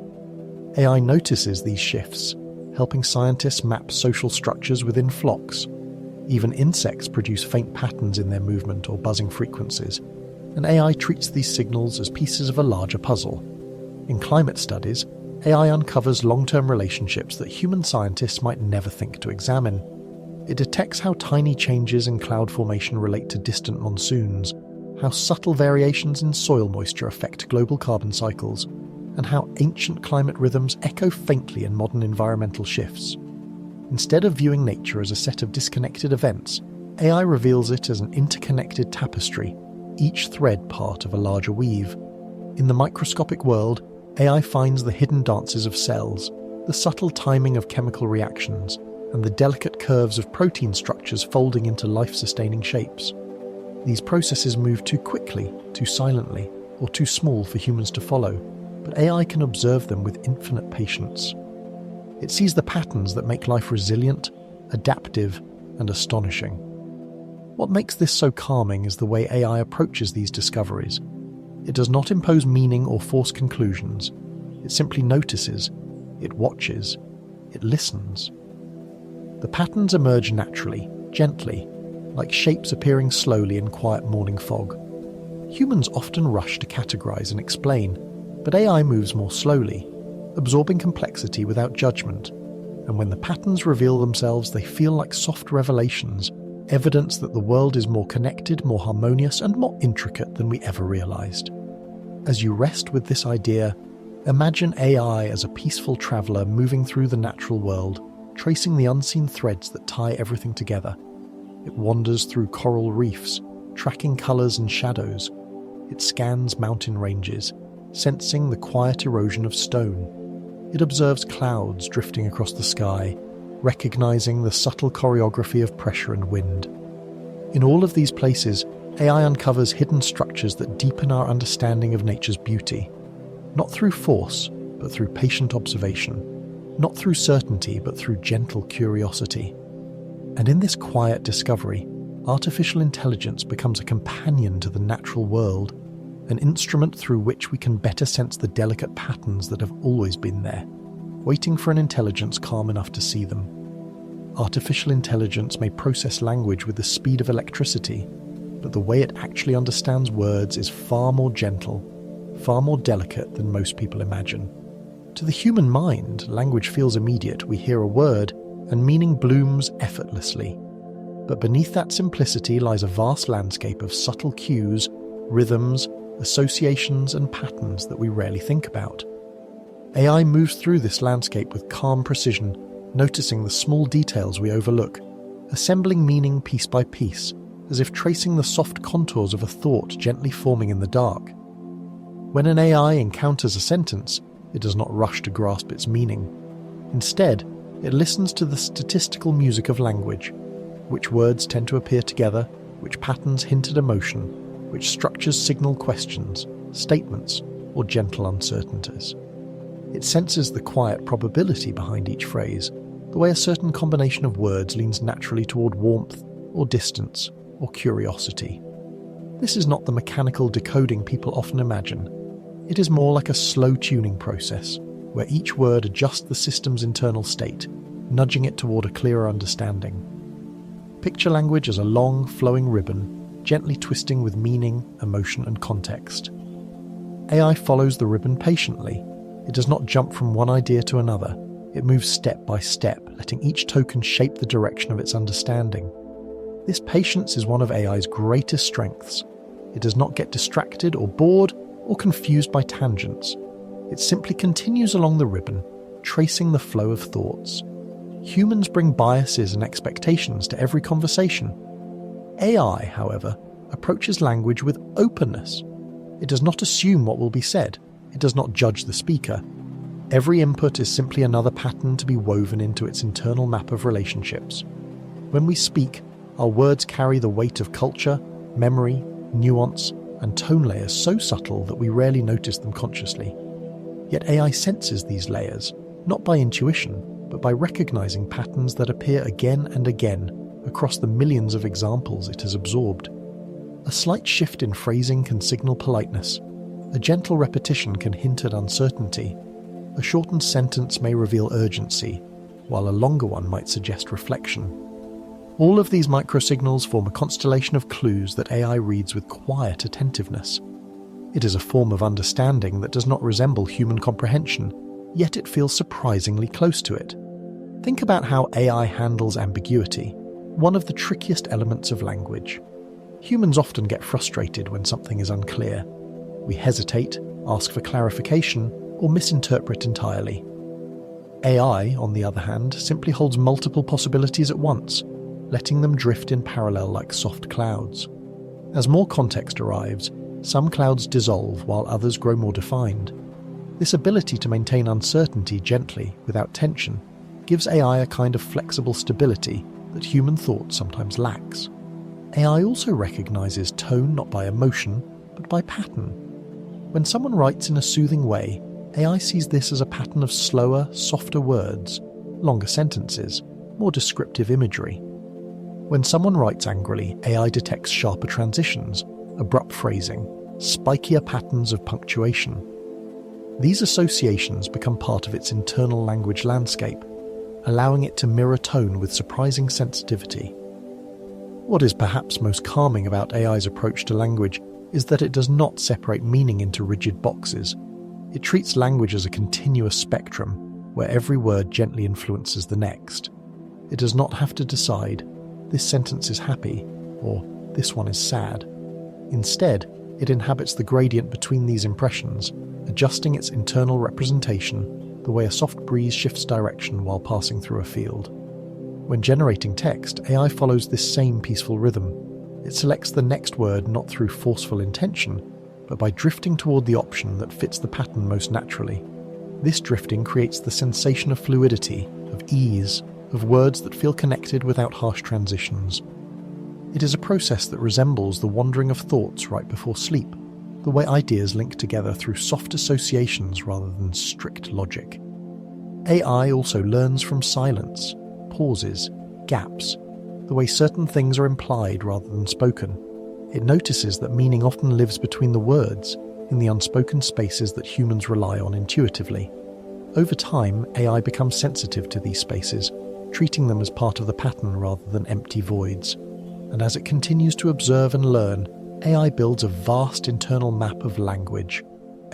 AI notices these shifts, helping scientists map social structures within flocks. Even insects produce faint patterns in their movement or buzzing frequencies, and AI treats these signals as pieces of a larger puzzle. In climate studies, AI uncovers long-term relationships that human scientists might never think to examine. It detects how tiny changes in cloud formation relate to distant monsoons, how subtle variations in soil moisture affect global carbon cycles, and how ancient climate rhythms echo faintly in modern environmental shifts. Instead of viewing nature as a set of disconnected events, AI reveals it as an interconnected tapestry, each thread part of a larger weave. In the microscopic world, AI finds the hidden dances of cells, the subtle timing of chemical reactions, and the delicate curves of protein structures folding into life-sustaining shapes. These processes move too quickly, too silently, or too small for humans to follow, but AI can observe them with infinite patience. It sees the patterns that make life resilient, adaptive, and astonishing. What makes this so calming is the way AI approaches these discoveries. It does not impose meaning or force conclusions. It simply notices, it watches, it listens. The patterns emerge naturally, gently, like shapes appearing slowly in quiet morning fog. Humans often rush to categorize and explain, but AI moves more slowly, absorbing complexity without judgment. and when the patterns reveal themselves, they feel like soft revelations, evidence that the world is more connected, more harmonious, and more intricate than we ever realized. As you rest with this idea, imagine AI as a peaceful traveler moving through the natural world, tracing the unseen threads that tie everything together. It wanders through coral reefs, tracking colors and shadows. It scans mountain ranges, sensing the quiet erosion of stone. It observes clouds drifting across the sky, recognizing the subtle choreography of pressure and wind. In all of these places, AI uncovers hidden structures that deepen our understanding of nature's beauty. Not through force, but through patient observation. Not through certainty, but through gentle curiosity. And in this quiet discovery, artificial intelligence becomes a companion to the natural world, an instrument through which we can better sense the delicate patterns that have always been there, waiting for an intelligence calm enough to see them. Artificial intelligence may process language with the speed of electricity, but the way it actually understands words is far more gentle, far more delicate than most people imagine. To the human mind, language feels immediate. We hear a word, and meaning blooms effortlessly. But beneath that simplicity lies a vast landscape of subtle cues, rhythms, associations, and patterns that we rarely think about. AI moves through this landscape with calm precision, noticing the small details we overlook, assembling meaning piece by piece, as if tracing the soft contours of a thought gently forming in the dark. When an AI encounters a sentence, it does not rush to grasp its meaning. Instead, it listens to the statistical music of language, which words tend to appear together, which patterns hint at emotion, which structures signal questions, statements, or gentle uncertainties. It senses the quiet probability behind each phrase, the way a certain combination of words leans naturally toward warmth, or distance, or curiosity. This is not the mechanical decoding people often imagine. It is more like a slow tuning process, where each word adjusts the system's internal state, nudging it toward a clearer understanding. Picture language as a long, flowing ribbon, gently twisting with meaning, emotion, and context. AI follows the ribbon patiently. It does not jump from one idea to another. It moves step by step, letting each token shape the direction of its understanding. This patience is one of AI's greatest strengths. It does not get distracted or bored or confused by tangents. It simply continues along the ribbon, tracing the flow of thoughts. Humans bring biases and expectations to every conversation. AI, however, approaches language with openness. It does not assume what will be said. It does not judge the speaker. Every input is simply another pattern to be woven into its internal map of relationships. When we speak, our words carry the weight of culture, memory, nuance, and tone layers so subtle that we rarely notice them consciously. Yet AI senses these layers, not by intuition, but by recognizing patterns that appear again and again across the millions of examples it has absorbed. A slight shift in phrasing can signal politeness. A gentle repetition can hint at uncertainty. A shortened sentence may reveal urgency, while a longer one might suggest reflection. All of these microsignals form a constellation of clues that AI reads with quiet attentiveness. It is a form of understanding that does not resemble human comprehension, yet it feels surprisingly close to it. Think about how AI handles ambiguity, one of the trickiest elements of language. Humans often get frustrated when something is unclear. We hesitate, ask for clarification, or misinterpret entirely. AI, on the other hand, simply holds multiple possibilities at once, letting them drift in parallel like soft clouds. As more context arrives, some clouds dissolve while others grow more defined. This ability to maintain uncertainty gently, without tension, gives AI a kind of flexible stability that human thought sometimes lacks. AI also recognizes tone not by emotion, but by pattern. When someone writes in a soothing way, AI sees this as a pattern of slower, softer words, longer sentences, more descriptive imagery. When someone writes angrily, AI detects sharper transitions, abrupt phrasing, spikier patterns of punctuation. These associations become part of its internal language landscape, allowing it to mirror tone with surprising sensitivity. What is perhaps most calming about AI's approach to language is that it does not separate meaning into rigid boxes. It treats language as a continuous spectrum, where every word gently influences the next. It does not have to decide, this sentence is happy, or this one is sad. Instead, it inhabits the gradient between these impressions, adjusting its internal representation the way a soft breeze shifts direction while passing through a field. When generating text, AI follows this same peaceful rhythm. It selects the next word not through forceful intention, but by drifting toward the option that fits the pattern most naturally. This drifting creates the sensation of fluidity, of ease, of words that feel connected without harsh transitions. It is a process that resembles the wandering of thoughts right before sleep, the way ideas link together through soft associations rather than strict logic. AI also learns from silence, pauses, gaps, the way certain things are implied rather than spoken. It notices that meaning often lives between the words, in the unspoken spaces that humans rely on intuitively. Over time, AI becomes sensitive to these spaces, treating them as part of the pattern rather than empty voids. And as it continues to observe and learn, AI builds a vast internal map of language,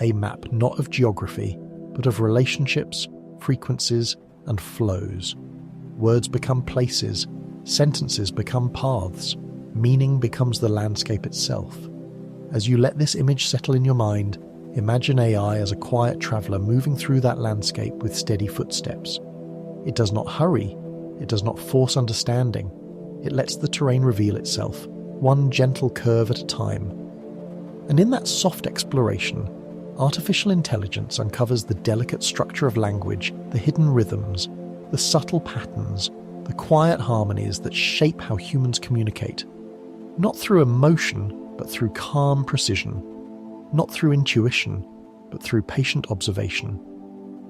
a map not of geography, but of relationships, frequencies, and flows. Words become places, sentences become paths, meaning becomes the landscape itself. As you let this image settle in your mind, imagine AI as a quiet traveler moving through that landscape with steady footsteps. It does not hurry, it does not force understanding, it lets the terrain reveal itself, one gentle curve at a time. And in that soft exploration, artificial intelligence uncovers the delicate structure of language, the hidden rhythms, the subtle patterns, the quiet harmonies that shape how humans communicate. Not through emotion, but through calm precision. Not through intuition, but through patient observation.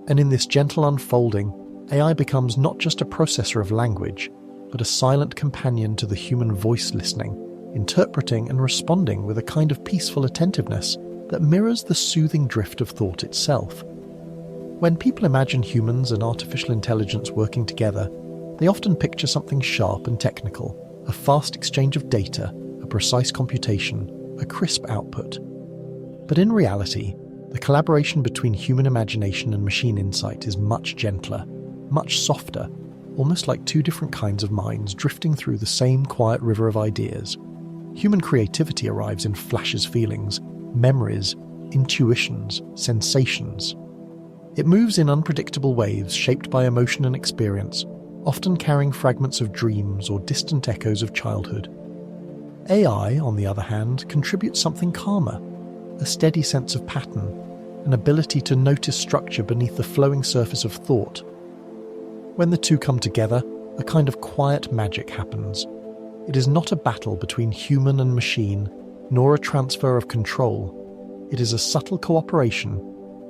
And in this gentle unfolding, AI becomes not just a processor of language, but a silent companion to the human voice listening, interpreting and responding with a kind of peaceful attentiveness that mirrors the soothing drift of thought itself. When people imagine humans and artificial intelligence working together, they often picture something sharp and technical, a fast exchange of data, a precise computation, a crisp output. But in reality, the collaboration between human imagination and machine insight is much gentler, much softer, almost like two different kinds of minds drifting through the same quiet river of ideas. Human creativity arrives in flashes, feelings, memories, intuitions, sensations. It moves in unpredictable waves shaped by emotion and experience, often carrying fragments of dreams or distant echoes of childhood. AI, on the other hand, contributes something calmer, a steady sense of pattern, an ability to notice structure beneath the flowing surface of thought. When the two come together, a kind of quiet magic happens. It is not a battle between human and machine, nor a transfer of control. It is a subtle cooperation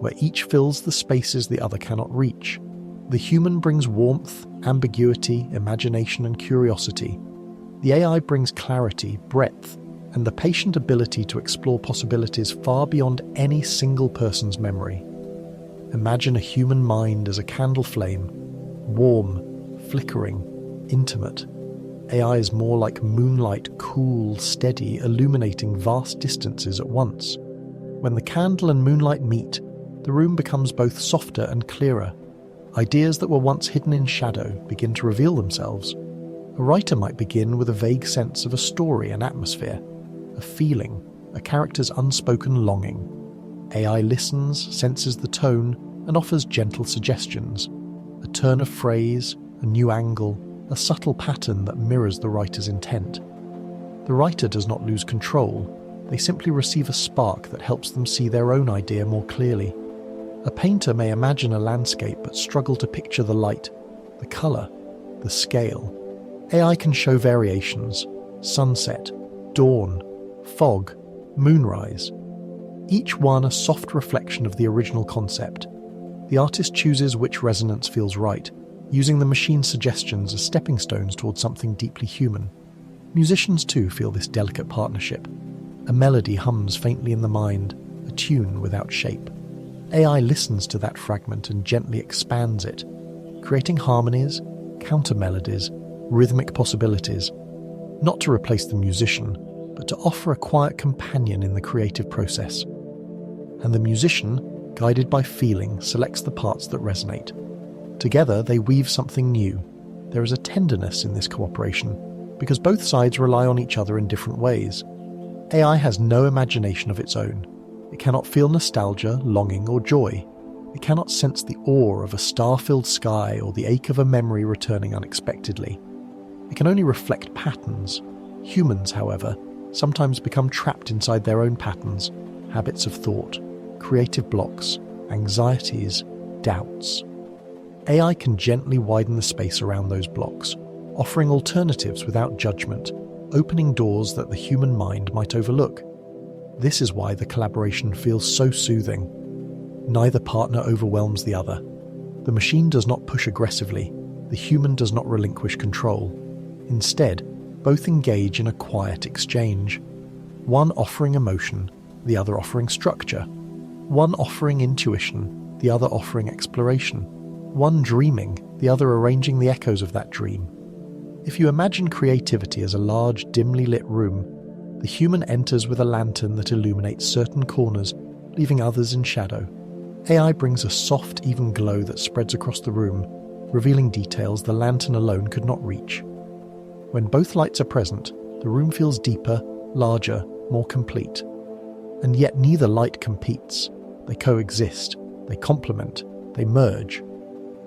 where each fills the spaces the other cannot reach. The human brings warmth, ambiguity, imagination, and curiosity. The AI brings clarity, breadth, and the patient ability to explore possibilities far beyond any single person's memory. Imagine a human mind as a candle flame, warm, flickering, intimate. AI is more like moonlight, cool, steady, illuminating vast distances at once. When the candle and moonlight meet, the room becomes both softer and clearer. Ideas that were once hidden in shadow begin to reveal themselves. A writer might begin with a vague sense of a story, an atmosphere, a feeling, a character's unspoken longing. AI listens, senses the tone, and offers gentle suggestions. A turn of phrase, a new angle, a subtle pattern that mirrors the writer's intent. The writer does not lose control, they simply receive a spark that helps them see their own idea more clearly. A painter may imagine a landscape but struggle to picture the light, the colour, the scale. AI can show variations: sunset, dawn, fog, moonrise. Each one a soft reflection of the original concept. The artist chooses which resonance feels right, using the machine's suggestions as stepping stones towards something deeply human. Musicians too feel this delicate partnership. A melody hums faintly in the mind, a tune without shape. AI listens to that fragment and gently expands it, creating harmonies, counter-melodies, rhythmic possibilities, not to replace the musician, but to offer a quiet companion in the creative process. And the musician, guided by feeling, selects the parts that resonate. Together, they weave something new. There is a tenderness in this cooperation, because both sides rely on each other in different ways. AI has no imagination of its own. It cannot feel nostalgia, longing, or joy. It cannot sense the awe of a star-filled sky or the ache of a memory returning unexpectedly. It can only reflect patterns. Humans, however, sometimes become trapped inside their own patterns, habits of thought, creative blocks, anxieties, doubts. AI can gently widen the space around those blocks, offering alternatives without judgment, opening doors that the human mind might overlook. This is why the collaboration feels so soothing. Neither partner overwhelms the other. The machine does not push aggressively. The human does not relinquish control. Instead, both engage in a quiet exchange. One offering emotion, the other offering structure. One offering intuition, the other offering exploration. One dreaming, the other arranging the echoes of that dream. If you imagine creativity as a large, dimly lit room, the human enters with a lantern that illuminates certain corners, leaving others in shadow. AI brings a soft, even glow that spreads across the room, revealing details the lantern alone could not reach. When both lights are present, the room feels deeper, larger, more complete. And yet neither light competes. They coexist, they complement, they merge.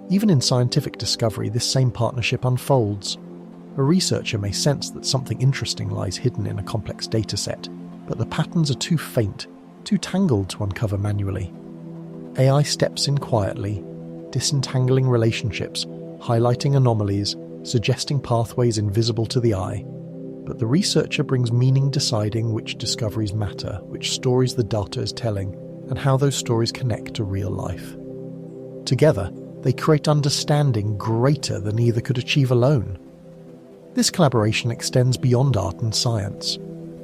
Even in scientific discovery, this same partnership unfolds. A researcher may sense that something interesting lies hidden in a complex dataset, but the patterns are too faint, too tangled to uncover manually. AI steps in quietly, disentangling relationships, highlighting anomalies, suggesting pathways invisible to the eye. But the researcher brings meaning, deciding which discoveries matter, which stories the data is telling, and how those stories connect to real life. Together, they create understanding greater than either could achieve alone. This collaboration extends beyond art and science.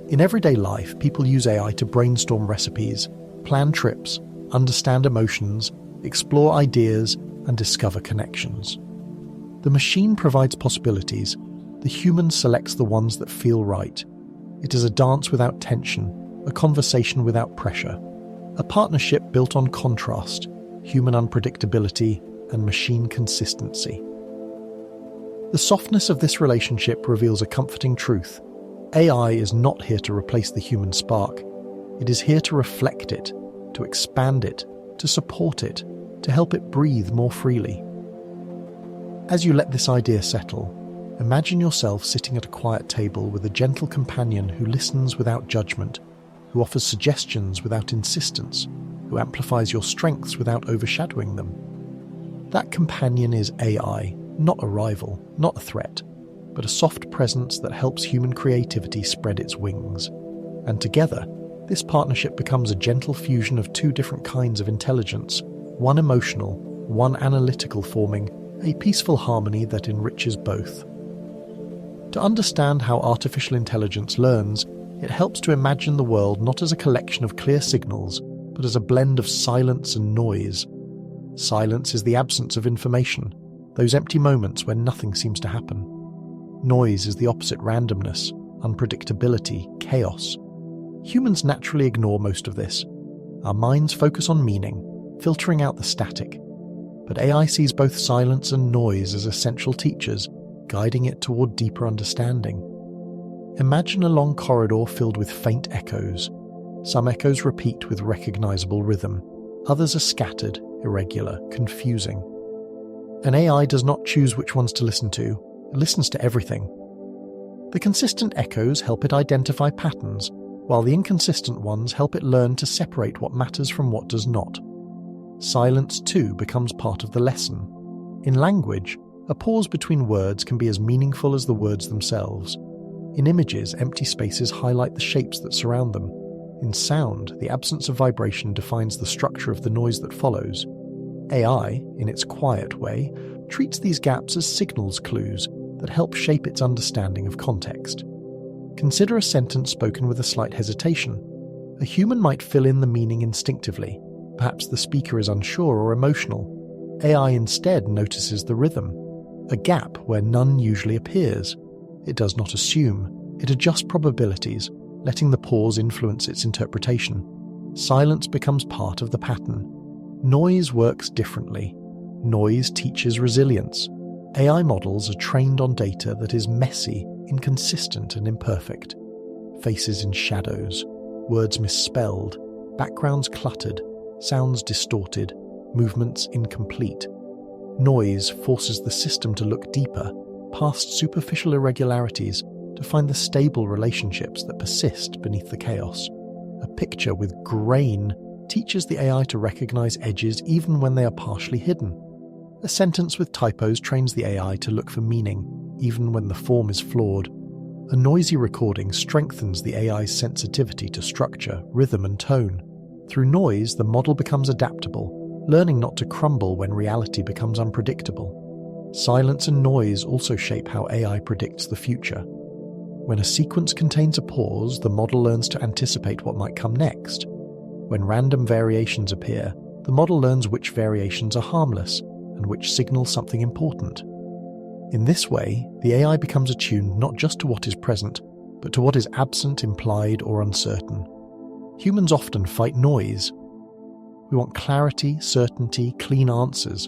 In everyday life, people use AI to brainstorm recipes, plan trips, understand emotions, explore ideas, and discover connections. The machine provides possibilities. The human selects the ones that feel right. It is a dance without tension, a conversation without pressure, a partnership built on contrast, human unpredictability, and machine consistency. The softness of this relationship reveals a comforting truth. AI is not here to replace the human spark. It is here to reflect it, to expand it, to support it, to help it breathe more freely. As you let this idea settle, imagine yourself sitting at a quiet table with a gentle companion who listens without judgment, who offers suggestions without insistence, who amplifies your strengths without overshadowing them. That companion is AI, not a rival, not a threat, but a soft presence that helps human creativity spread its wings. And together, this partnership becomes a gentle fusion of two different kinds of intelligence, one emotional, one analytical, forming a peaceful harmony that enriches both. To understand how artificial intelligence learns, it helps to imagine the world not as a collection of clear signals, but as a blend of silence and noise. Silence is the absence of information, those empty moments when nothing seems to happen. Noise is the opposite: randomness, unpredictability, chaos. Humans naturally ignore most of this. Our minds focus on meaning, filtering out the static. But AI sees both silence and noise as essential teachers, guiding it toward deeper understanding. Imagine a long corridor filled with faint echoes. Some echoes repeat with recognizable rhythm. Others are scattered, irregular, confusing. An AI does not choose which ones to listen to. It listens to everything. The consistent echoes help it identify patterns, while the inconsistent ones help it learn to separate what matters from what does not. Silence, too, becomes part of the lesson. In language, a pause between words can be as meaningful as the words themselves. In images, empty spaces highlight the shapes that surround them. In sound, the absence of vibration defines the structure of the noise that follows. AI, in its quiet way, treats these gaps as signals clues that help shape its understanding of context. Consider a sentence spoken with a slight hesitation. A human might fill in the meaning instinctively. Perhaps the speaker is unsure or emotional. AI instead notices the rhythm, a gap where none usually appears. It does not assume. It adjusts probabilities, letting the pause influence its interpretation. Silence becomes part of the pattern. Noise works differently. Noise teaches resilience. AI models are trained on data that is messy, inconsistent, and imperfect. Faces in shadows, words misspelled, backgrounds cluttered, sounds distorted, movements incomplete. Noise forces the system to look deeper, past superficial irregularities, to find the stable relationships that persist beneath the chaos. A picture with grain teaches the AI to recognize edges even when they are partially hidden. A sentence with typos trains the AI to look for meaning, even when the form is flawed. A noisy recording strengthens the AI's sensitivity to structure, rhythm, and tone. Through noise, the model becomes adaptable, learning not to crumble when reality becomes unpredictable. Silence and noise also shape how AI predicts the future. When a sequence contains a pause, the model learns to anticipate what might come next. When random variations appear, the model learns which variations are harmless and which signal something important. In this way, the AI becomes attuned not just to what is present, but to what is absent, implied, or uncertain. Humans often fight noise. We want clarity, certainty, clean answers.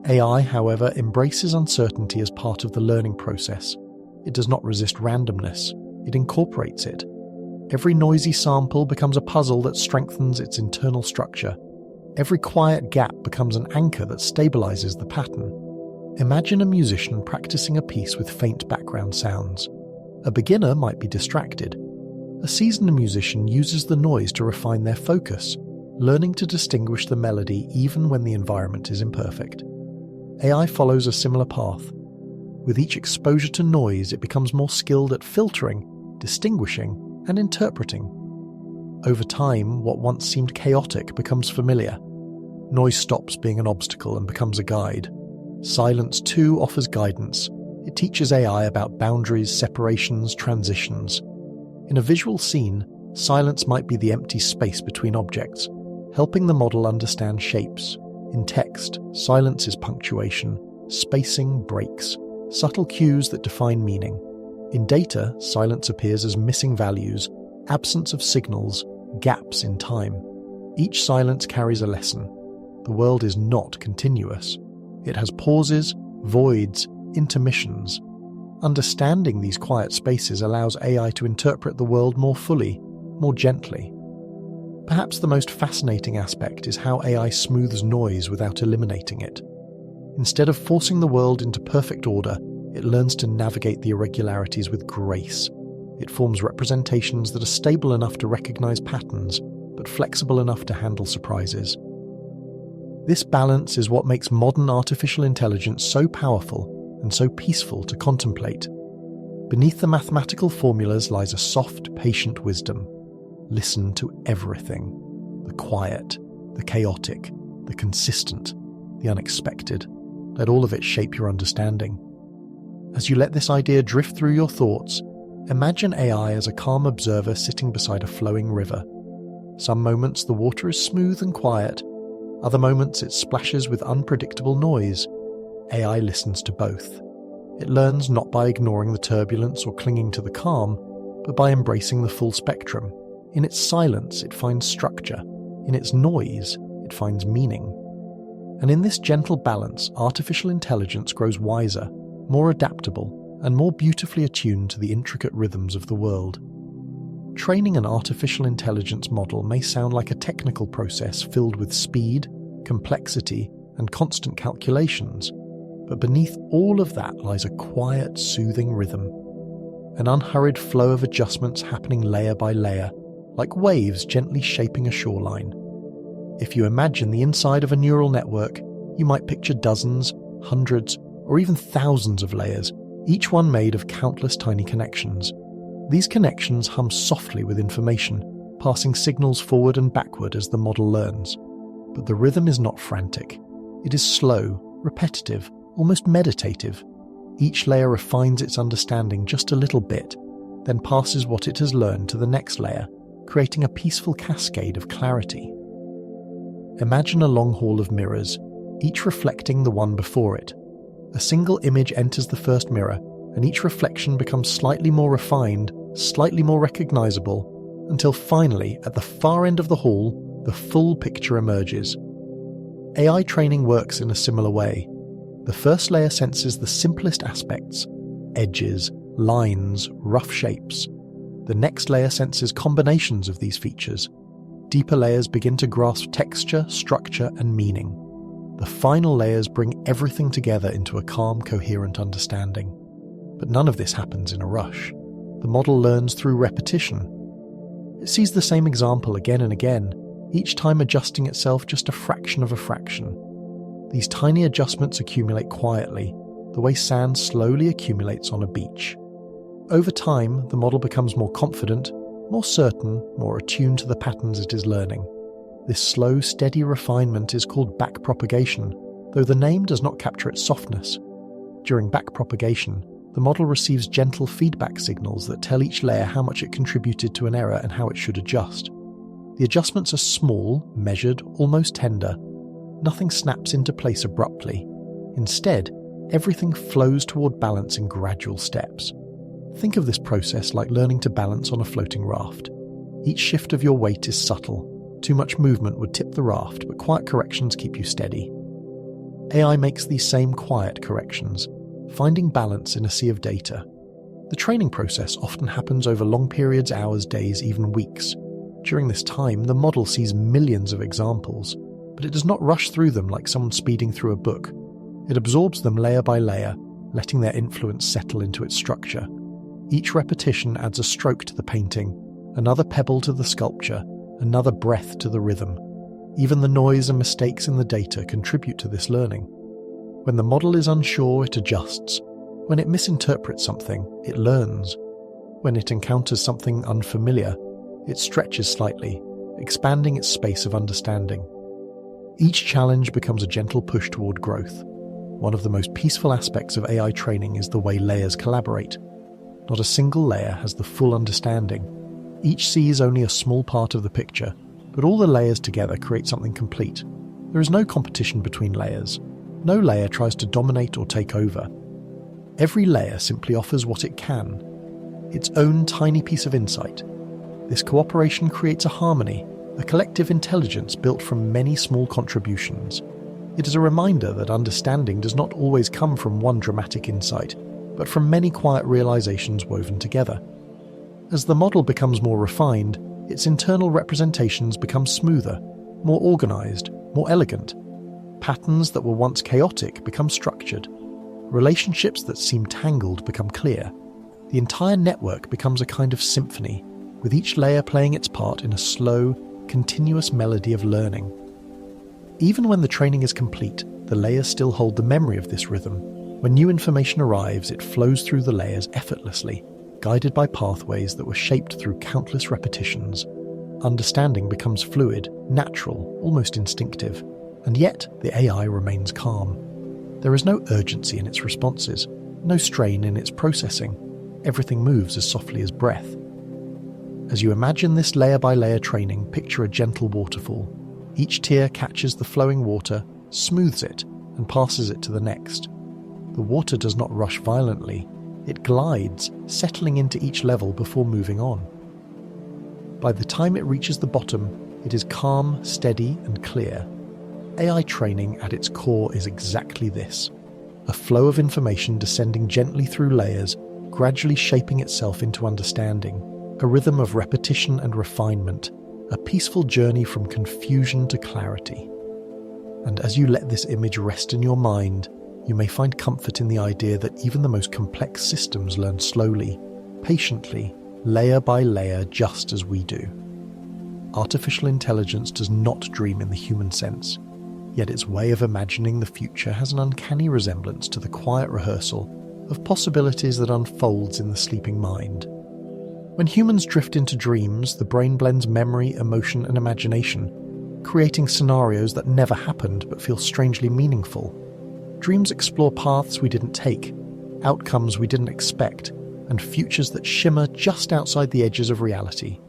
AI, however, embraces uncertainty as part of the learning process. It does not resist randomness. It incorporates it. Every noisy sample becomes a puzzle that strengthens its internal structure. Every quiet gap becomes an anchor that stabilizes the pattern. Imagine a musician practicing a piece with faint background sounds. A beginner might be distracted. A seasoned musician uses the noise to refine their focus, learning to distinguish the melody even when the environment is imperfect. AI follows a similar path. With each exposure to noise, it becomes more skilled at filtering, distinguishing, and interpreting. Over time, what once seemed chaotic becomes familiar. Noise stops being an obstacle and becomes a guide. Silence, too, offers guidance. It teaches AI about boundaries, separations, transitions. In a visual scene, silence might be the empty space between objects, helping the model understand shapes. In text, silence is punctuation, spacing, breaks, subtle cues that define meaning. In data, silence appears as missing values, absence of signals, gaps in time. Each silence carries a lesson. The world is not continuous. It has pauses, voids, intermissions. Understanding these quiet spaces allows AI to interpret the world more fully, more gently. Perhaps the most fascinating aspect is how AI smooths noise without eliminating it. Instead of forcing the world into perfect order, it learns to navigate the irregularities with grace. It forms representations that are stable enough to recognize patterns, but flexible enough to handle surprises. This balance is what makes modern artificial intelligence so powerful and so peaceful to contemplate. Beneath the mathematical formulas lies a soft, patient wisdom. Listen to everything. The quiet, the chaotic, the consistent, the unexpected. Let all of it shape your understanding. As you let this idea drift through your thoughts, imagine AI as a calm observer sitting beside a flowing river. Some moments the water is smooth and quiet, other moments it splashes with unpredictable noise. AI listens to both. It learns not by ignoring the turbulence or clinging to the calm, but by embracing the full spectrum. In its silence, it finds structure. In its noise, it finds meaning. And in this gentle balance, artificial intelligence grows wiser, more adaptable, and more beautifully attuned to the intricate rhythms of the world. Training an artificial intelligence model may sound like a technical process filled with speed, complexity, and constant calculations, but beneath all of that lies a quiet, soothing rhythm. An unhurried flow of adjustments happening layer by layer, like waves gently shaping a shoreline. If you imagine the inside of a neural network, you might picture dozens, hundreds, or even thousands of layers, each one made of countless tiny connections. These connections hum softly with information, passing signals forward and backward as the model learns. But the rhythm is not frantic. It is slow, repetitive, almost meditative. Each layer refines its understanding just a little bit, then passes what it has learned to the next layer, creating a peaceful cascade of clarity. Imagine a long hall of mirrors, each reflecting the one before it. A single image enters the first mirror, and each reflection becomes slightly more refined, slightly more recognizable, until finally, at the far end of the hall, the full picture emerges. AI training works in a similar way. The first layer senses the simplest aspects: edges, lines, rough shapes. The next layer senses combinations of these features. Deeper layers begin to grasp texture, structure, and meaning. The final layers bring everything together into a calm, coherent understanding. But none of this happens in a rush. The model learns through repetition. It sees the same example again and again, each time adjusting itself just a fraction of a fraction. These tiny adjustments accumulate quietly, the way sand slowly accumulates on a beach. Over time, the model becomes more confident, more certain, more attuned to the patterns it is learning. This slow, steady refinement is called backpropagation, though the name does not capture its softness. During backpropagation, the model receives gentle feedback signals that tell each layer how much it contributed to an error and how it should adjust. The adjustments are small, measured, almost tender. Nothing snaps into place abruptly. Instead, everything flows toward balance in gradual steps. Think of this process like learning to balance on a floating raft. Each shift of your weight is subtle. Too much movement would tip the raft, but quiet corrections keep you steady. AI makes these same quiet corrections, finding balance in a sea of data. The training process often happens over long periods, hours, days, even weeks. During this time, the model sees millions of examples, but it does not rush through them like someone speeding through a book. It absorbs them layer by layer, letting their influence settle into its structure. Each repetition adds a stroke to the painting, another pebble to the sculpture, another breath to the rhythm. Even the noise and mistakes in the data contribute to this learning. When the model is unsure, it adjusts. When it misinterprets something, it learns. When it encounters something unfamiliar, it stretches slightly, expanding its space of understanding. Each challenge becomes a gentle push toward growth. One of the most peaceful aspects of AI training is the way layers collaborate. Not a single layer has the full understanding. Each sees only a small part of the picture, but all the layers together create something complete. There is no competition between layers. No layer tries to dominate or take over. Every layer simply offers what it can, its own tiny piece of insight. This cooperation creates a harmony, a collective intelligence built from many small contributions. It is a reminder that understanding does not always come from one dramatic insight, but from many quiet realizations woven together. As the model becomes more refined, its internal representations become smoother, more organized, more elegant. Patterns that were once chaotic become structured. Relationships that seem tangled become clear. The entire network becomes a kind of symphony, with each layer playing its part in a slow, continuous melody of learning. Even when the training is complete, the layers still hold the memory of this rhythm. When new information arrives, it flows through the layers effortlessly, guided by pathways that were shaped through countless repetitions. Understanding becomes fluid, natural, almost instinctive, and yet the AI remains calm. There is no urgency in its responses, no strain in its processing. Everything moves as softly as breath. As you imagine this layer-by-layer training, picture a gentle waterfall. Each tear catches the flowing water, smooths it, and passes it to the next. The water does not rush violently. It glides, settling into each level before moving on. By the time it reaches the bottom, it is calm, steady, and clear. AI training at its core is exactly this: a flow of information descending gently through layers, gradually shaping itself into understanding, a rhythm of repetition and refinement, a peaceful journey from confusion to clarity. And as you let this image rest in your mind, you may find comfort in the idea that even the most complex systems learn slowly, patiently, layer by layer, just as we do. Artificial intelligence does not dream in the human sense, yet its way of imagining the future has an uncanny resemblance to the quiet rehearsal of possibilities that unfolds in the sleeping mind. When humans drift into dreams, the brain blends memory, emotion, and imagination, creating scenarios that never happened but feel strangely meaningful. Dreams explore paths we didn't take, outcomes we didn't expect, and futures that shimmer just outside the edges of reality.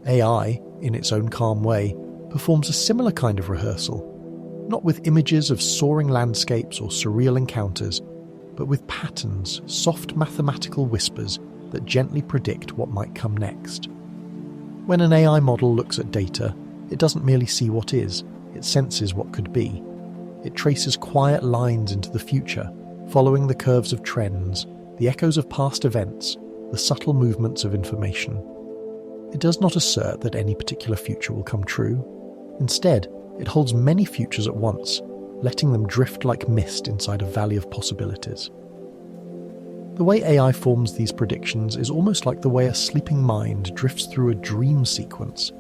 AI, in its own calm way, performs a similar kind of rehearsal, not with images of soaring landscapes or surreal encounters, but with patterns, soft mathematical whispers that gently predict what might come next. When an AI model looks at data, it doesn't merely see what is, it senses what could be. It traces quiet lines into the future, following the curves of trends, the echoes of past events, the subtle movements of information. It does not assert that any particular future will come true. Instead, it holds many futures at once, letting them drift like mist inside a valley of possibilities. The way AI forms these predictions is almost like the way a sleeping mind drifts through a dream sequence.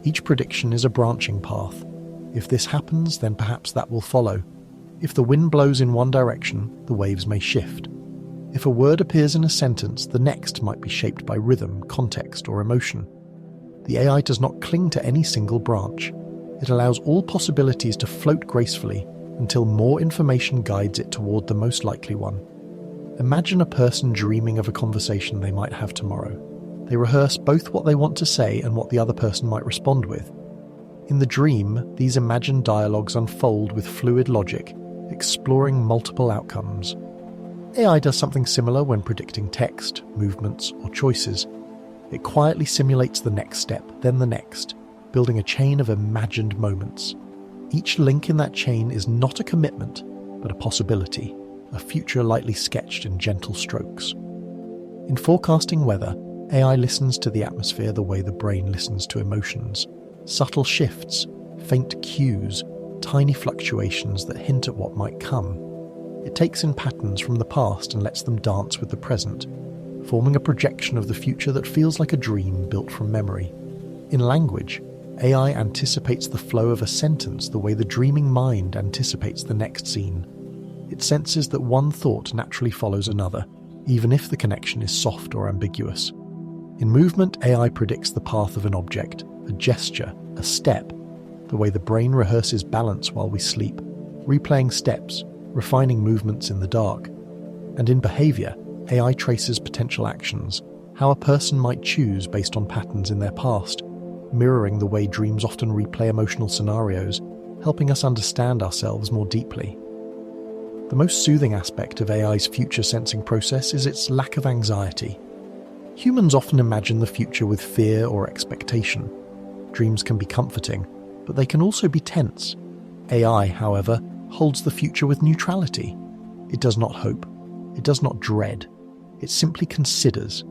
Each prediction is a branching path. If this happens, then perhaps that will follow. If the wind blows in one direction, the waves may shift. If a word appears in a sentence, the next might be shaped by rhythm, context, or emotion. The AI does not cling to any single branch. It allows all possibilities to float gracefully until more information guides it toward the most likely one. Imagine a person dreaming of a conversation they might have tomorrow. They rehearse both what they want to say and what the other person might respond with. In the dream, these imagined dialogues unfold with fluid logic, exploring multiple outcomes. AI does something similar when predicting text, movements, or choices. It quietly simulates the next step, then the next, building a chain of imagined moments. Each link in that chain is not a commitment, but a possibility, a future lightly sketched in gentle strokes. In forecasting weather, AI listens to the atmosphere the way the brain listens to emotions. Subtle shifts, faint cues, tiny fluctuations that hint at what might come. It takes in patterns from the past and lets them dance with the present, forming a projection of the future that feels like a dream built from memory. In language, AI anticipates the flow of a sentence the way the dreaming mind anticipates the next scene. It senses that one thought naturally follows another, even if the connection is soft or ambiguous. In movement, AI predicts the path of an object, a gesture, a step, the way the brain rehearses balance while we sleep, replaying steps, refining movements in the dark. And in behavior, AI traces potential actions, how a person might choose based on patterns in their past, mirroring the way dreams often replay emotional scenarios, helping us understand ourselves more deeply. The most soothing aspect of AI's future sensing process is its lack of anxiety. Humans often imagine the future with fear or expectation. Dreams can be comforting, but they can also be tense. AI, however, holds the future with neutrality. It does not hope. It does not dread. It simply considers.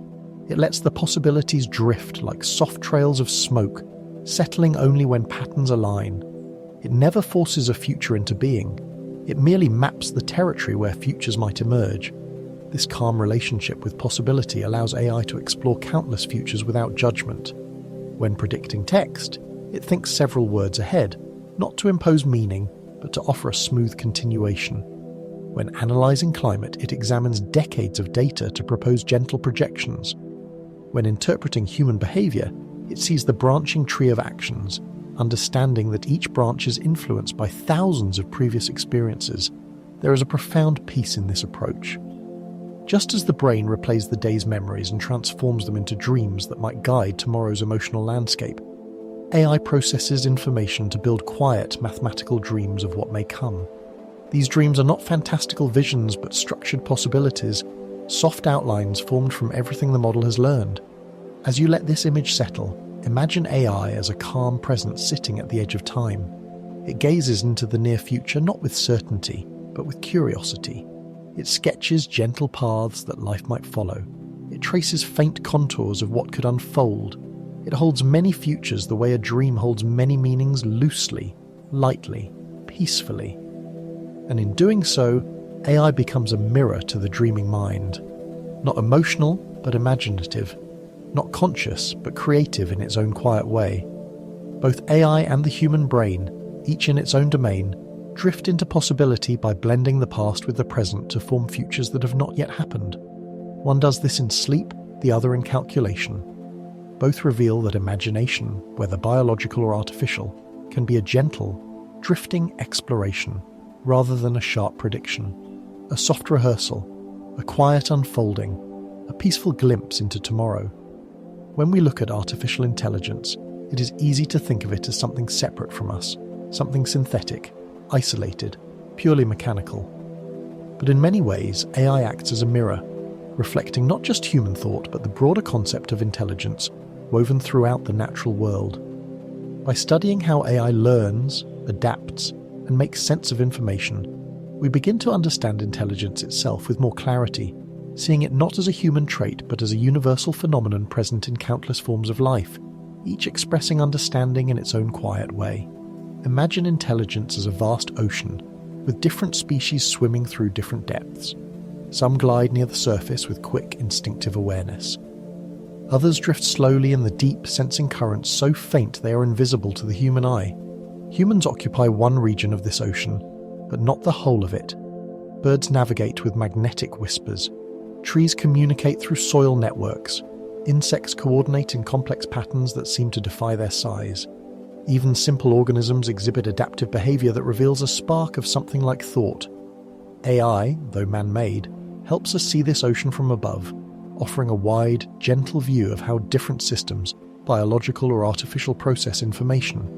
It lets the possibilities drift like soft trails of smoke, settling only when patterns align. It never forces a future into being. It merely maps the territory where futures might emerge. This calm relationship with possibility allows AI to explore countless futures without judgment. When predicting text, it thinks several words ahead, not to impose meaning, but to offer a smooth continuation. When analysing climate, it examines decades of data to propose gentle projections. When interpreting human behaviour, it sees the branching tree of actions, understanding that each branch is influenced by thousands of previous experiences. There is a profound peace in this approach. Just as the brain replays the day's memories and transforms them into dreams that might guide tomorrow's emotional landscape, AI processes information to build quiet, mathematical dreams of what may come. These dreams are not fantastical visions but structured possibilities, soft outlines formed from everything the model has learned. As you let this image settle, imagine AI as a calm presence sitting at the edge of time. It gazes into the near future not with certainty, but with curiosity. It sketches gentle paths that life might follow. It traces faint contours of what could unfold. It holds many futures the way a dream holds many meanings, loosely, lightly, peacefully. And in doing so, AI becomes a mirror to the dreaming mind. Not emotional, but imaginative. Not conscious, but creative in its own quiet way. Both AI and the human brain, each in its own domain, drift into possibility by blending the past with the present to form futures that have not yet happened. One does this in sleep, the other in calculation. Both reveal that imagination, whether biological or artificial, can be a gentle, drifting exploration rather than a sharp prediction. A soft rehearsal, a quiet unfolding, a peaceful glimpse into tomorrow. When we look at artificial intelligence, it is easy to think of it as something separate from us, something synthetic, isolated, purely mechanical. But in many ways, AI acts as a mirror, reflecting not just human thought but the broader concept of intelligence woven throughout the natural world. By studying how AI learns, adapts, and make sense of information, we begin to understand intelligence itself with more clarity, seeing it not as a human trait but as a universal phenomenon present in countless forms of life, each expressing understanding in its own quiet way. Imagine intelligence as a vast ocean, with different species swimming through different depths. Some glide near the surface with quick, instinctive awareness. Others drift slowly in the deep, sensing currents so faint they are invisible to the human eye. Humans occupy one region of this ocean, but not the whole of it. Birds navigate with magnetic whispers. Trees communicate through soil networks. Insects coordinate in complex patterns that seem to defy their size. Even simple organisms exhibit adaptive behavior that reveals a spark of something like thought. AI, though man-made, helps us see this ocean from above, offering a wide, gentle view of how different systems, biological or artificial, process information.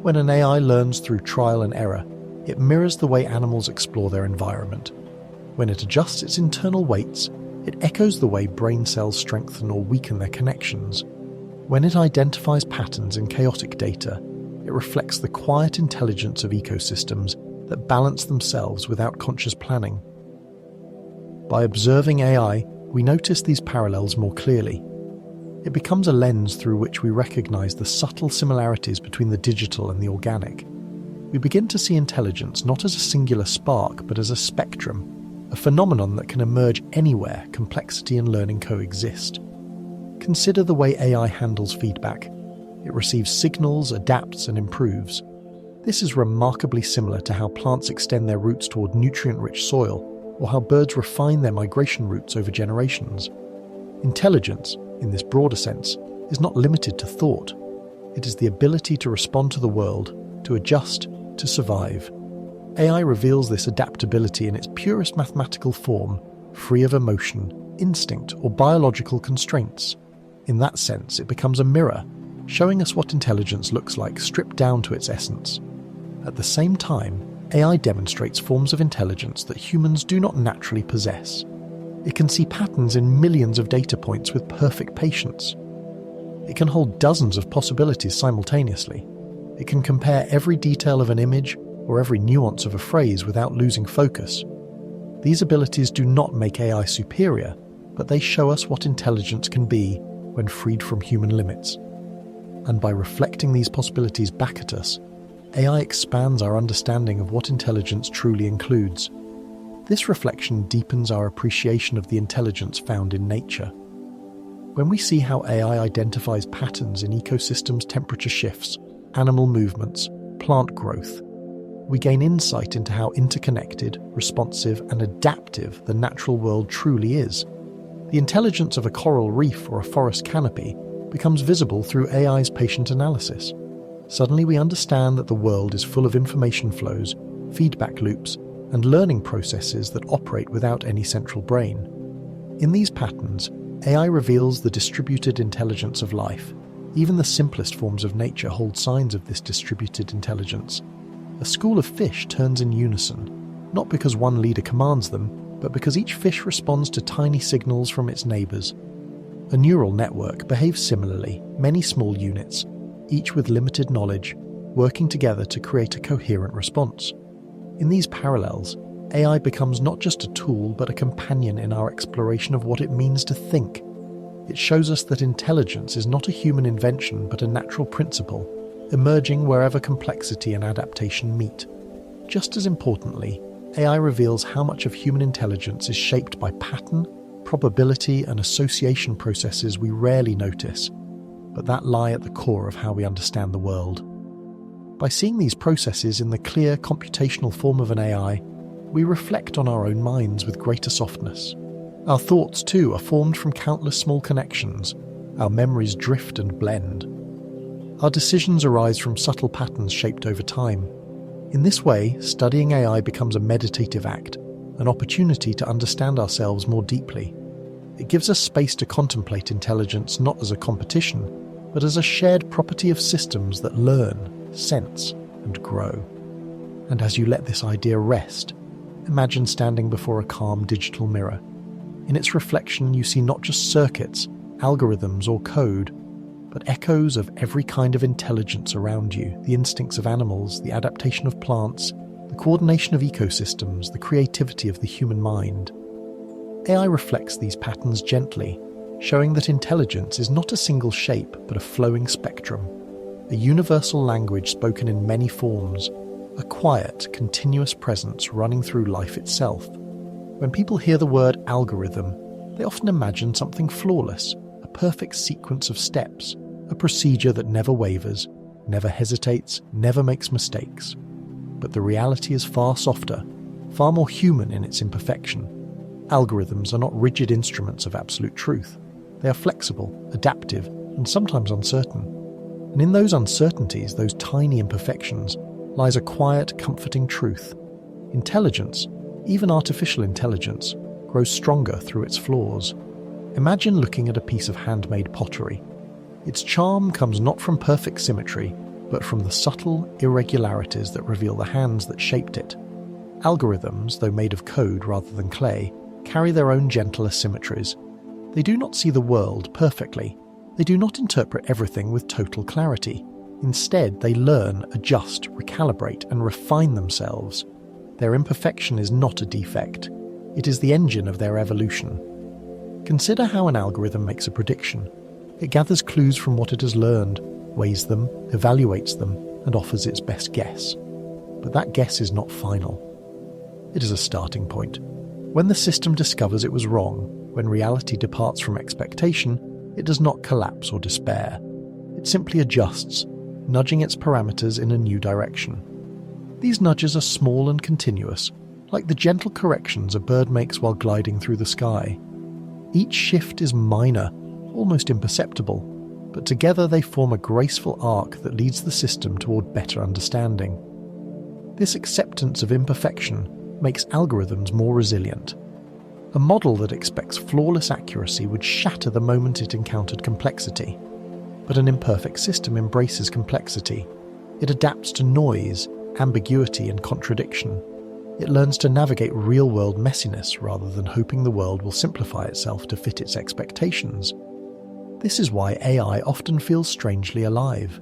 When an AI learns through trial and error, it mirrors the way animals explore their environment. When it adjusts its internal weights, it echoes the way brain cells strengthen or weaken their connections. When it identifies patterns in chaotic data, it reflects the quiet intelligence of ecosystems that balance themselves without conscious planning. By observing AI, we notice these parallels more clearly. It becomes a lens through which we recognize the subtle similarities between the digital and the organic. We begin to see intelligence not as a singular spark, but as a spectrum, a phenomenon that can emerge anywhere complexity and learning coexist. Consider the way AI handles feedback. It receives signals, adapts, and improves. This is remarkably similar to how plants extend their roots toward nutrient-rich soil, or how birds refine their migration routes over generations. Intelligence, in this broader sense, is not limited to thought. It is the ability to respond to the world, to adjust, to survive. AI reveals this adaptability in its purest mathematical form, free of emotion, instinct, or biological constraints. In that sense, it becomes a mirror, showing us what intelligence looks like stripped down to its essence. At the same time, AI demonstrates forms of intelligence that humans do not naturally possess. It can see patterns in millions of data points with perfect patience. It can hold dozens of possibilities simultaneously. It can compare every detail of an image or every nuance of a phrase without losing focus. These abilities do not make AI superior, but they show us what intelligence can be when freed from human limits. And by reflecting these possibilities back at us, AI expands our understanding of what intelligence truly includes. This reflection deepens our appreciation of the intelligence found in nature. When we see how AI identifies patterns in ecosystems' temperature shifts, animal movements, plant growth, we gain insight into how interconnected, responsive, and adaptive the natural world truly is. The intelligence of a coral reef or a forest canopy becomes visible through AI's patient analysis. Suddenly we understand that the world is full of information flows, feedback loops, and learning processes that operate without any central brain. In these patterns, AI reveals the distributed intelligence of life. Even the simplest forms of nature hold signs of this distributed intelligence. A school of fish turns in unison, not because one leader commands them, but because each fish responds to tiny signals from its neighbors. A neural network behaves similarly, many small units, each with limited knowledge, working together to create a coherent response. In these parallels, AI becomes not just a tool but a companion in our exploration of what it means to think. It shows us that intelligence is not a human invention but a natural principle, emerging wherever complexity and adaptation meet. Just as importantly, AI reveals how much of human intelligence is shaped by pattern, probability, and association processes we rarely notice, but that lie at the core of how we understand the world. By seeing these processes in the clear computational form of an AI, we reflect on our own minds with greater softness. Our thoughts, too, are formed from countless small connections. Our memories drift and blend. Our decisions arise from subtle patterns shaped over time. In this way, studying AI becomes a meditative act, an opportunity to understand ourselves more deeply. It gives us space to contemplate intelligence not as a competition, but as a shared property of systems that learn, sense, and grow. And as you let this idea rest, imagine standing before a calm digital mirror. In its reflection, you see not just circuits, algorithms, or code, but echoes of every kind of intelligence around you, the instincts of animals, the adaptation of plants, the coordination of ecosystems, the creativity of the human mind. AI reflects these patterns gently, showing that intelligence is not a single shape but a flowing spectrum, a universal language spoken in many forms, a quiet, continuous presence running through life itself. When people hear the word algorithm, they often imagine something flawless, a perfect sequence of steps, a procedure that never wavers, never hesitates, never makes mistakes. But the reality is far softer, far more human in its imperfection. Algorithms are not rigid instruments of absolute truth. They are flexible, adaptive, and sometimes uncertain. And in those uncertainties, those tiny imperfections, lies a quiet, comforting truth. Intelligence, even artificial intelligence, grows stronger through its flaws. Imagine looking at a piece of handmade pottery. Its charm comes not from perfect symmetry, but from the subtle irregularities that reveal the hands that shaped it. Algorithms, though made of code rather than clay, carry their own gentle asymmetries. They do not see the world perfectly. They do not interpret everything with total clarity. Instead, they learn, adjust, recalibrate, and refine themselves. Their imperfection is not a defect. It is the engine of their evolution. Consider how an algorithm makes a prediction. It gathers clues from what it has learned, weighs them, evaluates them, and offers its best guess. But that guess is not final. It is a starting point. When the system discovers it was wrong, when reality departs from expectation, it does not collapse or despair. It simply adjusts, nudging its parameters in a new direction. These nudges are small and continuous, like the gentle corrections a bird makes while gliding through the sky. Each shift is minor, almost imperceptible, but together they form a graceful arc that leads the system toward better understanding. This acceptance of imperfection makes algorithms more resilient. A model that expects flawless accuracy would shatter the moment it encountered complexity. But an imperfect system embraces complexity. It adapts to noise, ambiguity, and contradiction. It learns to navigate real-world messiness rather than hoping the world will simplify itself to fit its expectations. This is why AI often feels strangely alive.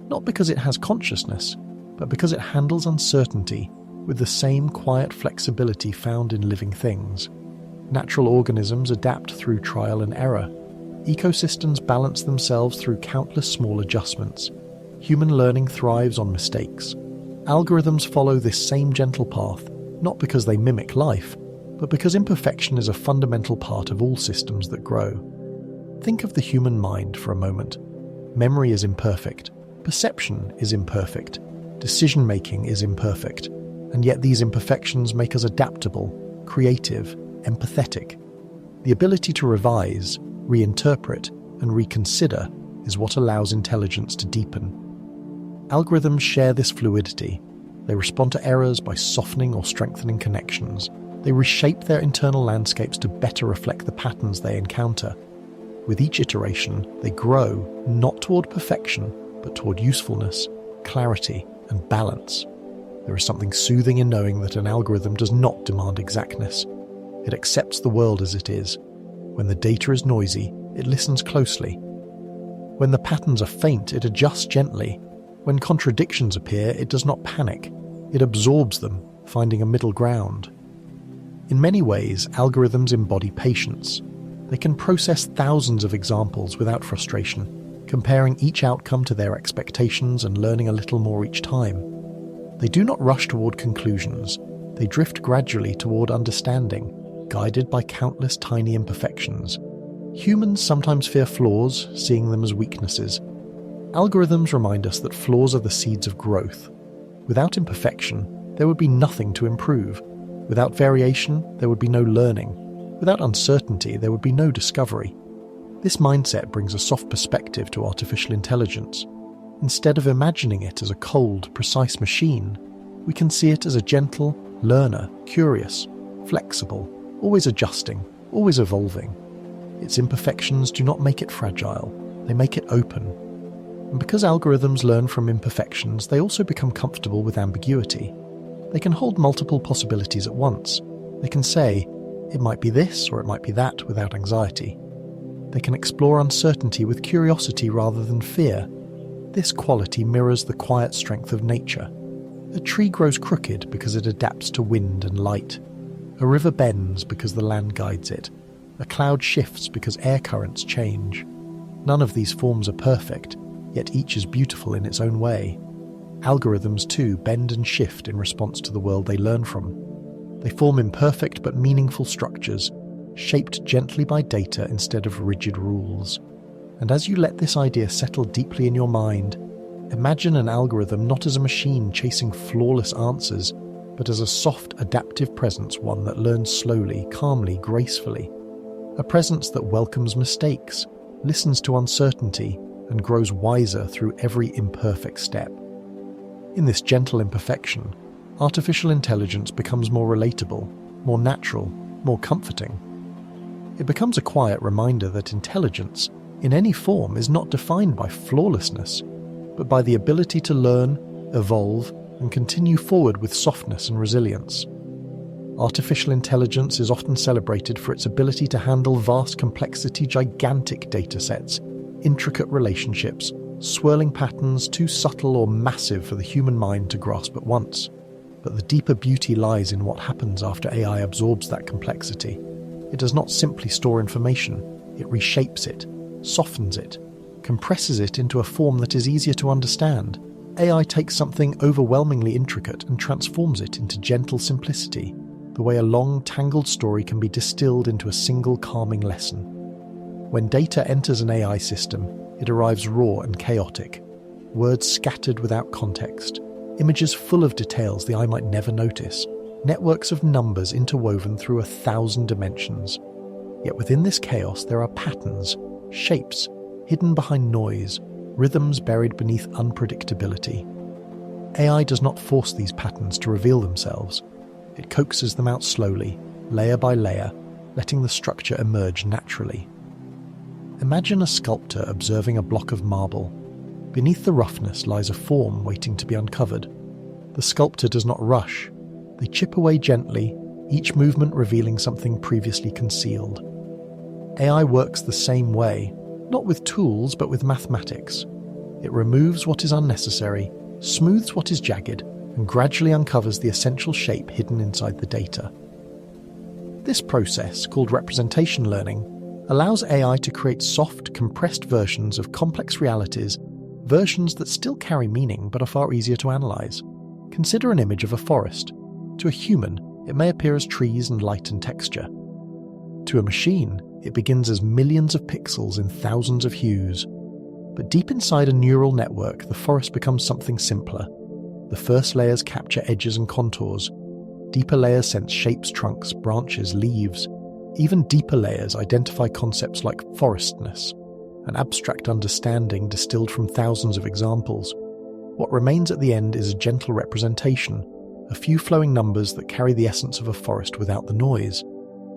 Not because it has consciousness, but because it handles uncertainty with the same quiet flexibility found in living things. Natural organisms adapt through trial and error. Ecosystems balance themselves through countless small adjustments. Human learning thrives on mistakes. Algorithms follow this same gentle path, not because they mimic life, but because imperfection is a fundamental part of all systems that grow. Think of the human mind for a moment. Memory is imperfect. Perception is imperfect. Decision-making is imperfect. And yet these imperfections make us adaptable, creative, empathetic. The ability to revise, reinterpret, and reconsider is what allows intelligence to deepen. Algorithms share this fluidity. They respond to errors by softening or strengthening connections. They reshape their internal landscapes to better reflect the patterns they encounter. With each iteration, they grow not toward perfection, but toward usefulness, clarity, and balance. There is something soothing in knowing that an algorithm does not demand exactness. It accepts the world as it is. When the data is noisy, it listens closely. When the patterns are faint, it adjusts gently. When contradictions appear, it does not panic. It absorbs them, finding a middle ground. In many ways, algorithms embody patience. They can process thousands of examples without frustration, comparing each outcome to their expectations and learning a little more each time. They do not rush toward conclusions. They drift gradually toward understanding, guided by countless tiny imperfections. Humans sometimes fear flaws, seeing them as weaknesses. Algorithms remind us that flaws are the seeds of growth. Without imperfection, there would be nothing to improve. Without variation, there would be no learning. Without uncertainty, there would be no discovery. This mindset brings a soft perspective to artificial intelligence. Instead of imagining it as a cold, precise machine, we can see it as a gentle learner, curious, flexible, always adjusting, always evolving. Its imperfections do not make it fragile, they make it open. And because algorithms learn from imperfections, they also become comfortable with ambiguity. They can hold multiple possibilities at once. They can say, it might be this or it might be that without anxiety. They can explore uncertainty with curiosity rather than fear. This quality mirrors the quiet strength of nature. A tree grows crooked because it adapts to wind and light. A river bends because the land guides it. A cloud shifts because air currents change. None of these forms are perfect, yet each is beautiful in its own way. Algorithms, too, bend and shift in response to the world they learn from. They form imperfect but meaningful structures, shaped gently by data instead of rigid rules. And as you let this idea settle deeply in your mind, imagine an algorithm not as a machine chasing flawless answers, but as a soft, adaptive presence, one that learns slowly, calmly, gracefully. A presence that welcomes mistakes, listens to uncertainty, and grows wiser through every imperfect step. In this gentle imperfection, artificial intelligence becomes more relatable, more natural, more comforting. It becomes a quiet reminder that intelligence, in any form, is not defined by flawlessness, but by the ability to learn, evolve, and continue forward with softness and resilience. Artificial intelligence is often celebrated for its ability to handle vast complexity, gigantic datasets, intricate relationships, swirling patterns too subtle or massive for the human mind to grasp at once. But the deeper beauty lies in what happens after AI absorbs that complexity. It does not simply store information, it reshapes it, softens it, compresses it into a form that is easier to understand. AI takes something overwhelmingly intricate and transforms it into gentle simplicity, the way a long, tangled story can be distilled into a single calming lesson. When data enters an AI system, it arrives raw and chaotic, words scattered without context, images full of details the eye might never notice, networks of numbers interwoven through 1,000 dimensions. Yet within this chaos there are patterns, shapes, hidden behind noise, rhythms buried beneath unpredictability. AI does not force these patterns to reveal themselves. It coaxes them out slowly, layer by layer, letting the structure emerge naturally. Imagine a sculptor observing a block of marble. Beneath the roughness lies a form waiting to be uncovered. The sculptor does not rush. They chip away gently, each movement revealing something previously concealed. AI works the same way, not with tools but with mathematics. It removes what is unnecessary, smooths what is jagged, and gradually uncovers the essential shape hidden inside the data. This process, called representation learning, allows AI to create soft, compressed versions of complex realities, versions that still carry meaning but are far easier to analyze. Consider an image of a forest. To a human, it may appear as trees and light and texture. To a machine, it begins as millions of pixels in thousands of hues. But deep inside a neural network, the forest becomes something simpler. The first layers capture edges and contours. Deeper layers sense shapes, trunks, branches, leaves. Even deeper layers identify concepts like forestness, an abstract understanding distilled from thousands of examples. What remains at the end is a gentle representation, a few flowing numbers that carry the essence of a forest without the noise.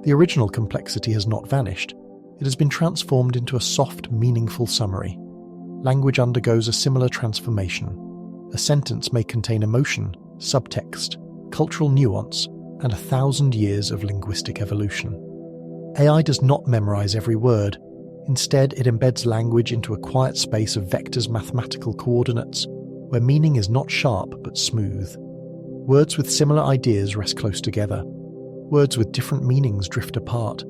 The original complexity has not vanished. It has been transformed into a soft, meaningful summary. Language undergoes a similar transformation. A sentence may contain emotion, subtext, cultural nuance, and 1,000 years of linguistic evolution. AI does not memorize every word. Instead, it embeds language into a quiet space of vectors, mathematical coordinates, where meaning is not sharp but smooth. Words with similar ideas rest close together. Words with different meanings drift apart.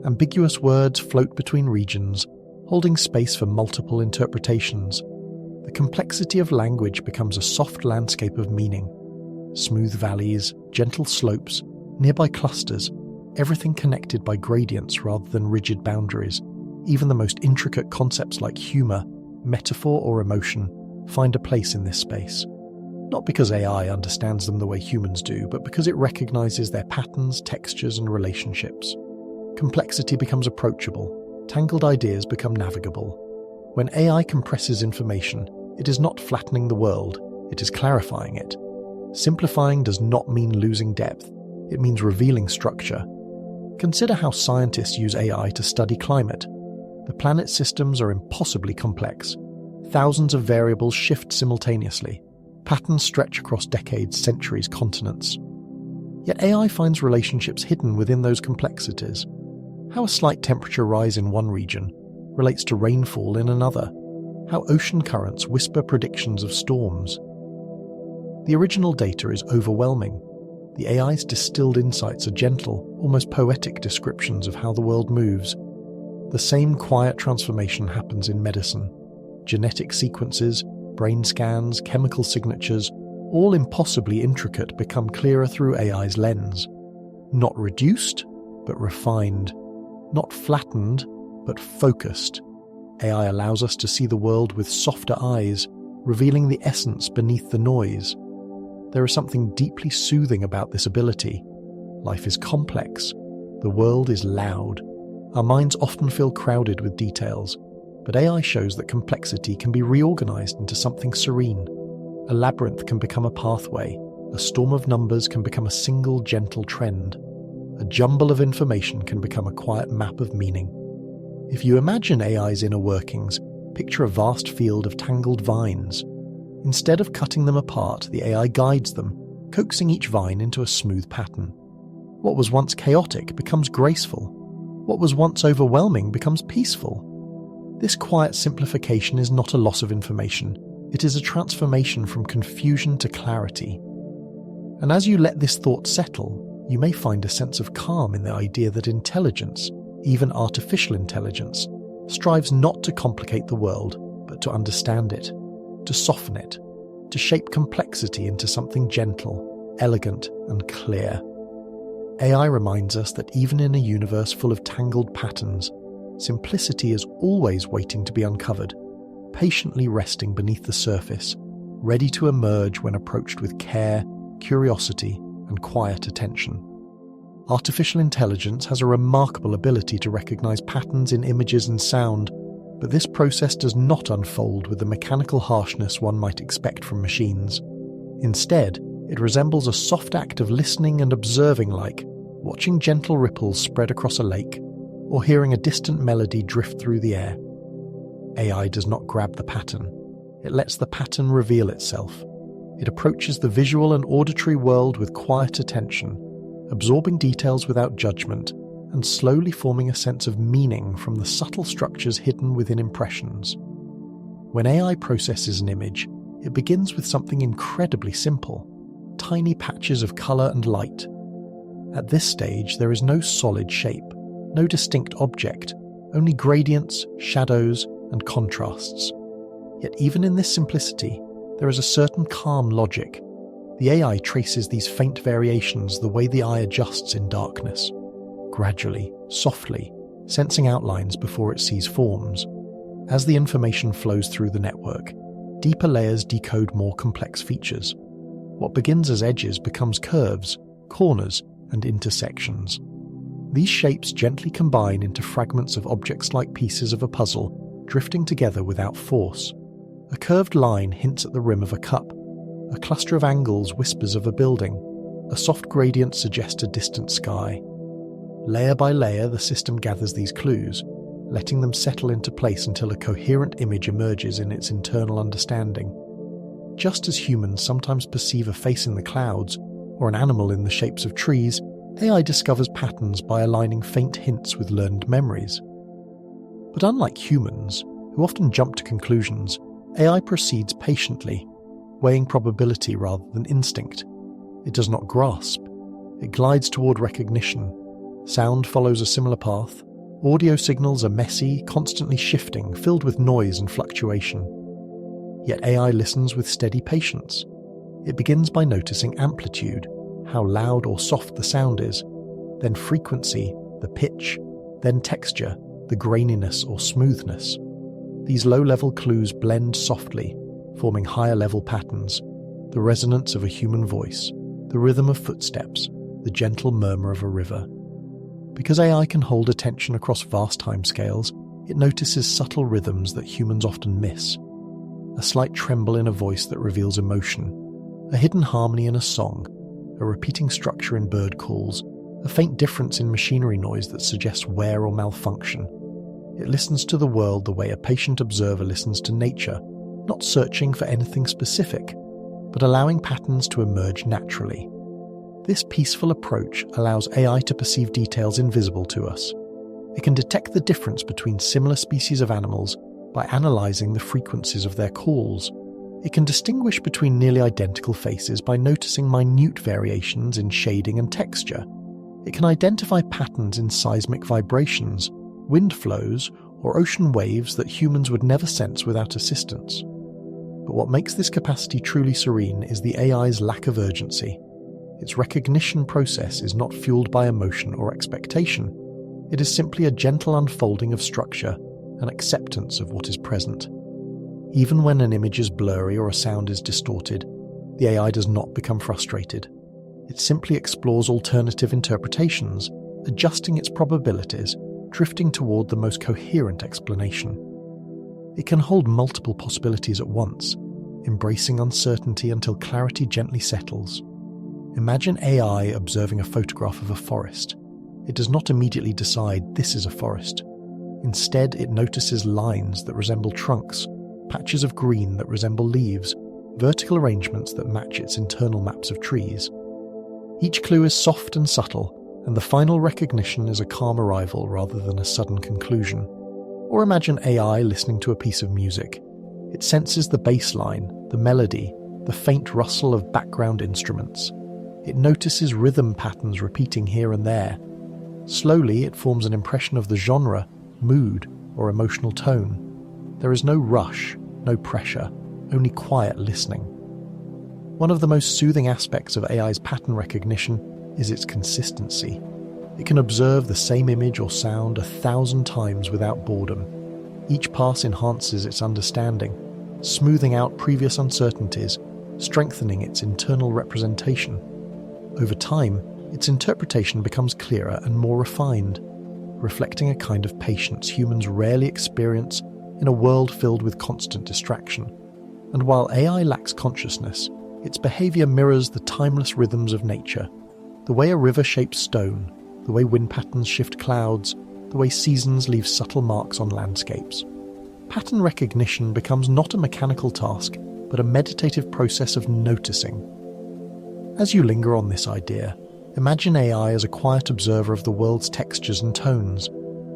Ambiguous words float between regions, holding space for multiple interpretations. The complexity of language becomes a soft landscape of meaning. Smooth valleys, gentle slopes, nearby clusters, everything connected by gradients rather than rigid boundaries. Even the most intricate concepts like humor, metaphor, or emotion find a place in this space. Not because AI understands them the way humans do, but because it recognizes their patterns, textures, and relationships. Complexity becomes approachable. Tangled ideas become navigable. When AI compresses information, it is not flattening the world, it is clarifying it. Simplifying does not mean losing depth, it means revealing structure. Consider how scientists use AI to study climate. The planet's systems are impossibly complex. Thousands of variables shift simultaneously. Patterns stretch across decades, centuries, continents. Yet AI finds relationships hidden within those complexities. How a slight temperature rise in one region relates to rainfall in another, how ocean currents whisper predictions of storms. The original data is overwhelming. The AI's distilled insights are gentle, almost poetic descriptions of how the world moves. The same quiet transformation happens in medicine. Genetic sequences, brain scans, chemical signatures, all impossibly intricate, become clearer through AI's lens. Not reduced, but refined. Not flattened, but focused. AI allows us to see the world with softer eyes, revealing the essence beneath the noise. There is something deeply soothing about this ability. Life is complex. The world is loud. Our minds often feel crowded with details, but AI shows that complexity can be reorganized into something serene. A labyrinth can become a pathway. A storm of numbers can become a single gentle trend. A jumble of information can become a quiet map of meaning. If you imagine AI's inner workings, picture a vast field of tangled vines. Instead of cutting them apart, the AI guides them, coaxing each vine into a smooth pattern. What was once chaotic becomes graceful. What was once overwhelming becomes peaceful. This quiet simplification is not a loss of information. It is a transformation from confusion to clarity. And as you let this thought settle, you may find a sense of calm in the idea that intelligence, even artificial intelligence, strives not to complicate the world, but to understand it, to soften it, to shape complexity into something gentle, elegant, and clear. AI reminds us that even in a universe full of tangled patterns, simplicity is always waiting to be uncovered, patiently resting beneath the surface, ready to emerge when approached with care, curiosity, and quiet attention. Artificial intelligence has a remarkable ability to recognize patterns in images and sound, but this process does not unfold with the mechanical harshness one might expect from machines. Instead, it resembles a soft act of listening and observing, like watching gentle ripples spread across a lake or hearing a distant melody drift through the air. AI does not grab the pattern. It lets the pattern reveal itself. It approaches the visual and auditory world with quiet attention, absorbing details without judgment, and slowly forming a sense of meaning from the subtle structures hidden within impressions. When AI processes an image, it begins with something incredibly simple: tiny patches of color and light. At this stage, there is no solid shape, no distinct object, only gradients, shadows, and contrasts. Yet even in this simplicity, there is a certain calm logic. The AI traces these faint variations the way the eye adjusts in darkness. Gradually, softly, sensing outlines before it sees forms. As the information flows through the network, deeper layers decode more complex features. What begins as edges becomes curves, corners, and intersections. These shapes gently combine into fragments of objects like pieces of a puzzle, drifting together without force. A curved line hints at the rim of a cup. A cluster of angles whispers of a building. A soft gradient suggests a distant sky. Layer by layer, the system gathers these clues, letting them settle into place until a coherent image emerges in its internal understanding. Just as humans sometimes perceive a face in the clouds or an animal in the shapes of trees, AI discovers patterns by aligning faint hints with learned memories. But unlike humans, who often jump to conclusions, AI proceeds patiently, weighing probability rather than instinct. It does not grasp. It glides toward recognition. Sound follows a similar path. Audio signals are messy, constantly shifting, filled with noise and fluctuation. Yet AI listens with steady patience. It begins by noticing amplitude, how loud or soft the sound is, then frequency, the pitch, then texture, the graininess or smoothness. These low-level clues blend softly, forming higher-level patterns, the resonance of a human voice, the rhythm of footsteps, the gentle murmur of a river. Because AI can hold attention across vast timescales, it notices subtle rhythms that humans often miss. A slight tremble in a voice that reveals emotion, a hidden harmony in a song, a repeating structure in bird calls, a faint difference in machinery noise that suggests wear or malfunction. It listens to the world the way a patient observer listens to nature, not searching for anything specific, but allowing patterns to emerge naturally. This peaceful approach allows AI to perceive details invisible to us. It can detect the difference between similar species of animals by analysing the frequencies of their calls. It can distinguish between nearly identical faces by noticing minute variations in shading and texture. It can identify patterns in seismic vibrations, wind flows, or ocean waves that humans would never sense without assistance. But what makes this capacity truly serene is the AI's lack of urgency. Its recognition process is not fueled by emotion or expectation. It is simply a gentle unfolding of structure and acceptance of what is present. Even when an image is blurry or a sound is distorted, the AI does not become frustrated. It simply explores alternative interpretations, adjusting its probabilities, drifting toward the most coherent explanation. It can hold multiple possibilities at once, embracing uncertainty until clarity gently settles. Imagine AI observing a photograph of a forest. It does not immediately decide this is a forest. Instead, it notices lines that resemble trunks, patches of green that resemble leaves, vertical arrangements that match its internal maps of trees. Each clue is soft and subtle, and the final recognition is a calm arrival rather than a sudden conclusion. Or imagine AI listening to a piece of music. It senses the bass line, the melody, the faint rustle of background instruments. It notices rhythm patterns repeating here and there. Slowly, it forms an impression of the genre, mood, or emotional tone. There is no rush, no pressure, only quiet listening. One of the most soothing aspects of AI's pattern recognition is its consistency. It can observe the same image or sound 1,000 times without boredom. Each pass enhances its understanding, smoothing out previous uncertainties, strengthening its internal representation. Over time, its interpretation becomes clearer and more refined, reflecting a kind of patience humans rarely experience in a world filled with constant distraction. And while AI lacks consciousness, its behavior mirrors the timeless rhythms of nature. The way a river shapes stone, the way wind patterns shift clouds, the way seasons leave subtle marks on landscapes. Pattern recognition becomes not a mechanical task, but a meditative process of noticing. As you linger on this idea, imagine AI as a quiet observer of the world's textures and tones.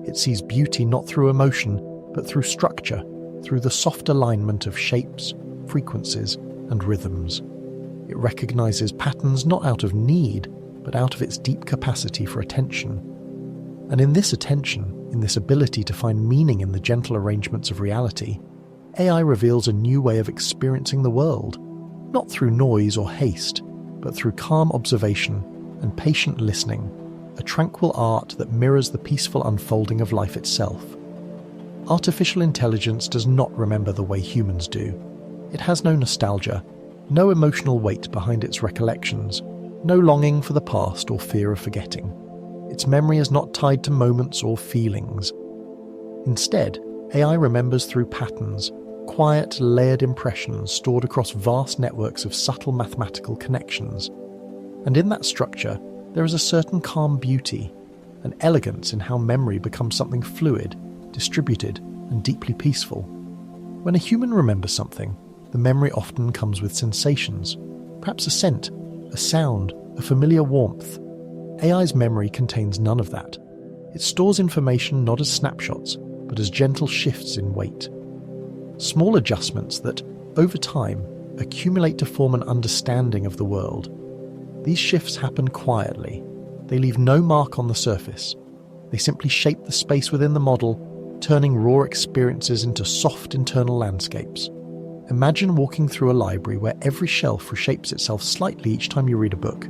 It sees beauty not through emotion, but through structure, through the soft alignment of shapes, frequencies, and rhythms. It recognizes patterns not out of need, but out of its deep capacity for attention. And in this attention, in this ability to find meaning in the gentle arrangements of reality, AI reveals a new way of experiencing the world, not through noise or haste, but through calm observation and patient listening, a tranquil art that mirrors the peaceful unfolding of life itself. Artificial intelligence does not remember the way humans do. It has no nostalgia, no emotional weight behind its recollections, no longing for the past or fear of forgetting. Its memory is not tied to moments or feelings. Instead, AI remembers through patterns, quiet, layered impressions stored across vast networks of subtle mathematical connections. And in that structure, there is a certain calm beauty, an elegance in how memory becomes something fluid, distributed, and deeply peaceful. When a human remembers something, the memory often comes with sensations, perhaps a scent, a sound, a familiar warmth. AI's memory contains none of that. It stores information not as snapshots, but as gentle shifts in weight. Small adjustments that, over time, accumulate to form an understanding of the world. These shifts happen quietly. They leave no mark on the surface. They simply shape the space within the model, turning raw experiences into soft internal landscapes. Imagine walking through a library where every shelf reshapes itself slightly each time you read a book.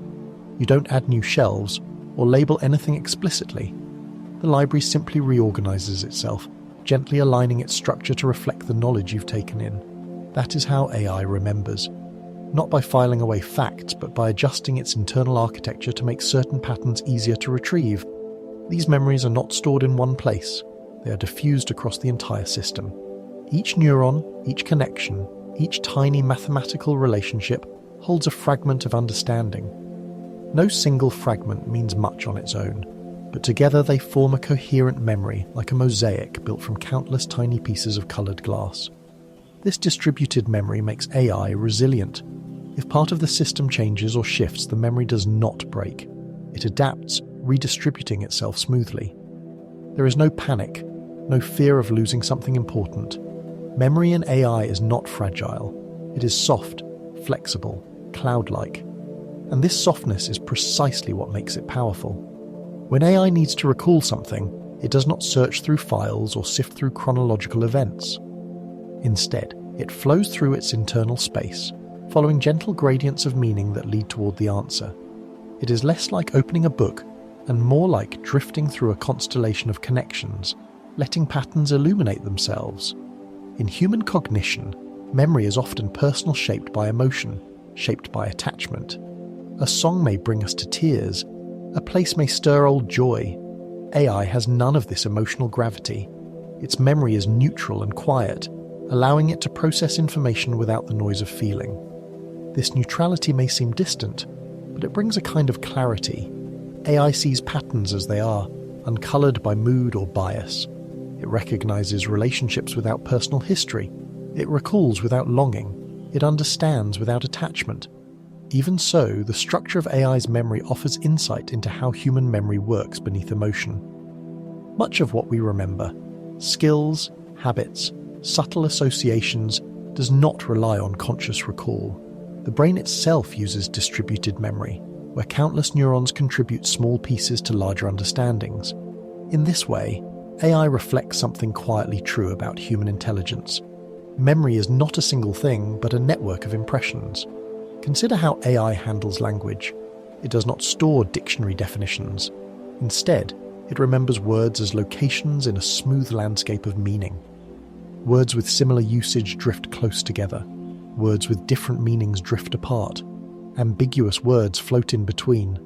You don't add new shelves or label anything explicitly. The library simply reorganizes itself, gently aligning its structure to reflect the knowledge you've taken in. That is how AI remembers. Not by filing away facts, but by adjusting its internal architecture to make certain patterns easier to retrieve. These memories are not stored in one place. They are diffused across the entire system. Each neuron, each connection, each tiny mathematical relationship holds a fragment of understanding. No single fragment means much on its own, but together they form a coherent memory like a mosaic built from countless tiny pieces of coloured glass. This distributed memory makes AI resilient. If part of the system changes or shifts, the memory does not break. It adapts, redistributing itself smoothly. There is no panic, no fear of losing something important. Memory in AI is not fragile. It is soft, flexible, cloud-like. And this softness is precisely what makes it powerful. When AI needs to recall something, it does not search through files or sift through chronological events. Instead, it flows through its internal space, following gentle gradients of meaning that lead toward the answer. It is less like opening a book and more like drifting through a constellation of connections, letting patterns illuminate themselves. In human cognition, memory is often personal, shaped by emotion, shaped by attachment. A song may bring us to tears, a place may stir old joy. AI has none of this emotional gravity. Its memory is neutral and quiet, allowing it to process information without the noise of feeling. This neutrality may seem distant, but it brings a kind of clarity. AI sees patterns as they are, uncolored by mood or bias. It recognizes relationships without personal history. It recalls without longing. It understands without attachment. Even so, the structure of AI's memory offers insight into how human memory works beneath emotion. Much of what we remember, skills, habits, subtle associations, does not rely on conscious recall. The brain itself uses distributed memory, where countless neurons contribute small pieces to larger understandings. In this way, AI reflects something quietly true about human intelligence. Memory is not a single thing, but a network of impressions. Consider how AI handles language. It does not store dictionary definitions. Instead, it remembers words as locations in a smooth landscape of meaning. Words with similar usage drift close together. Words with different meanings drift apart. Ambiguous words float in between.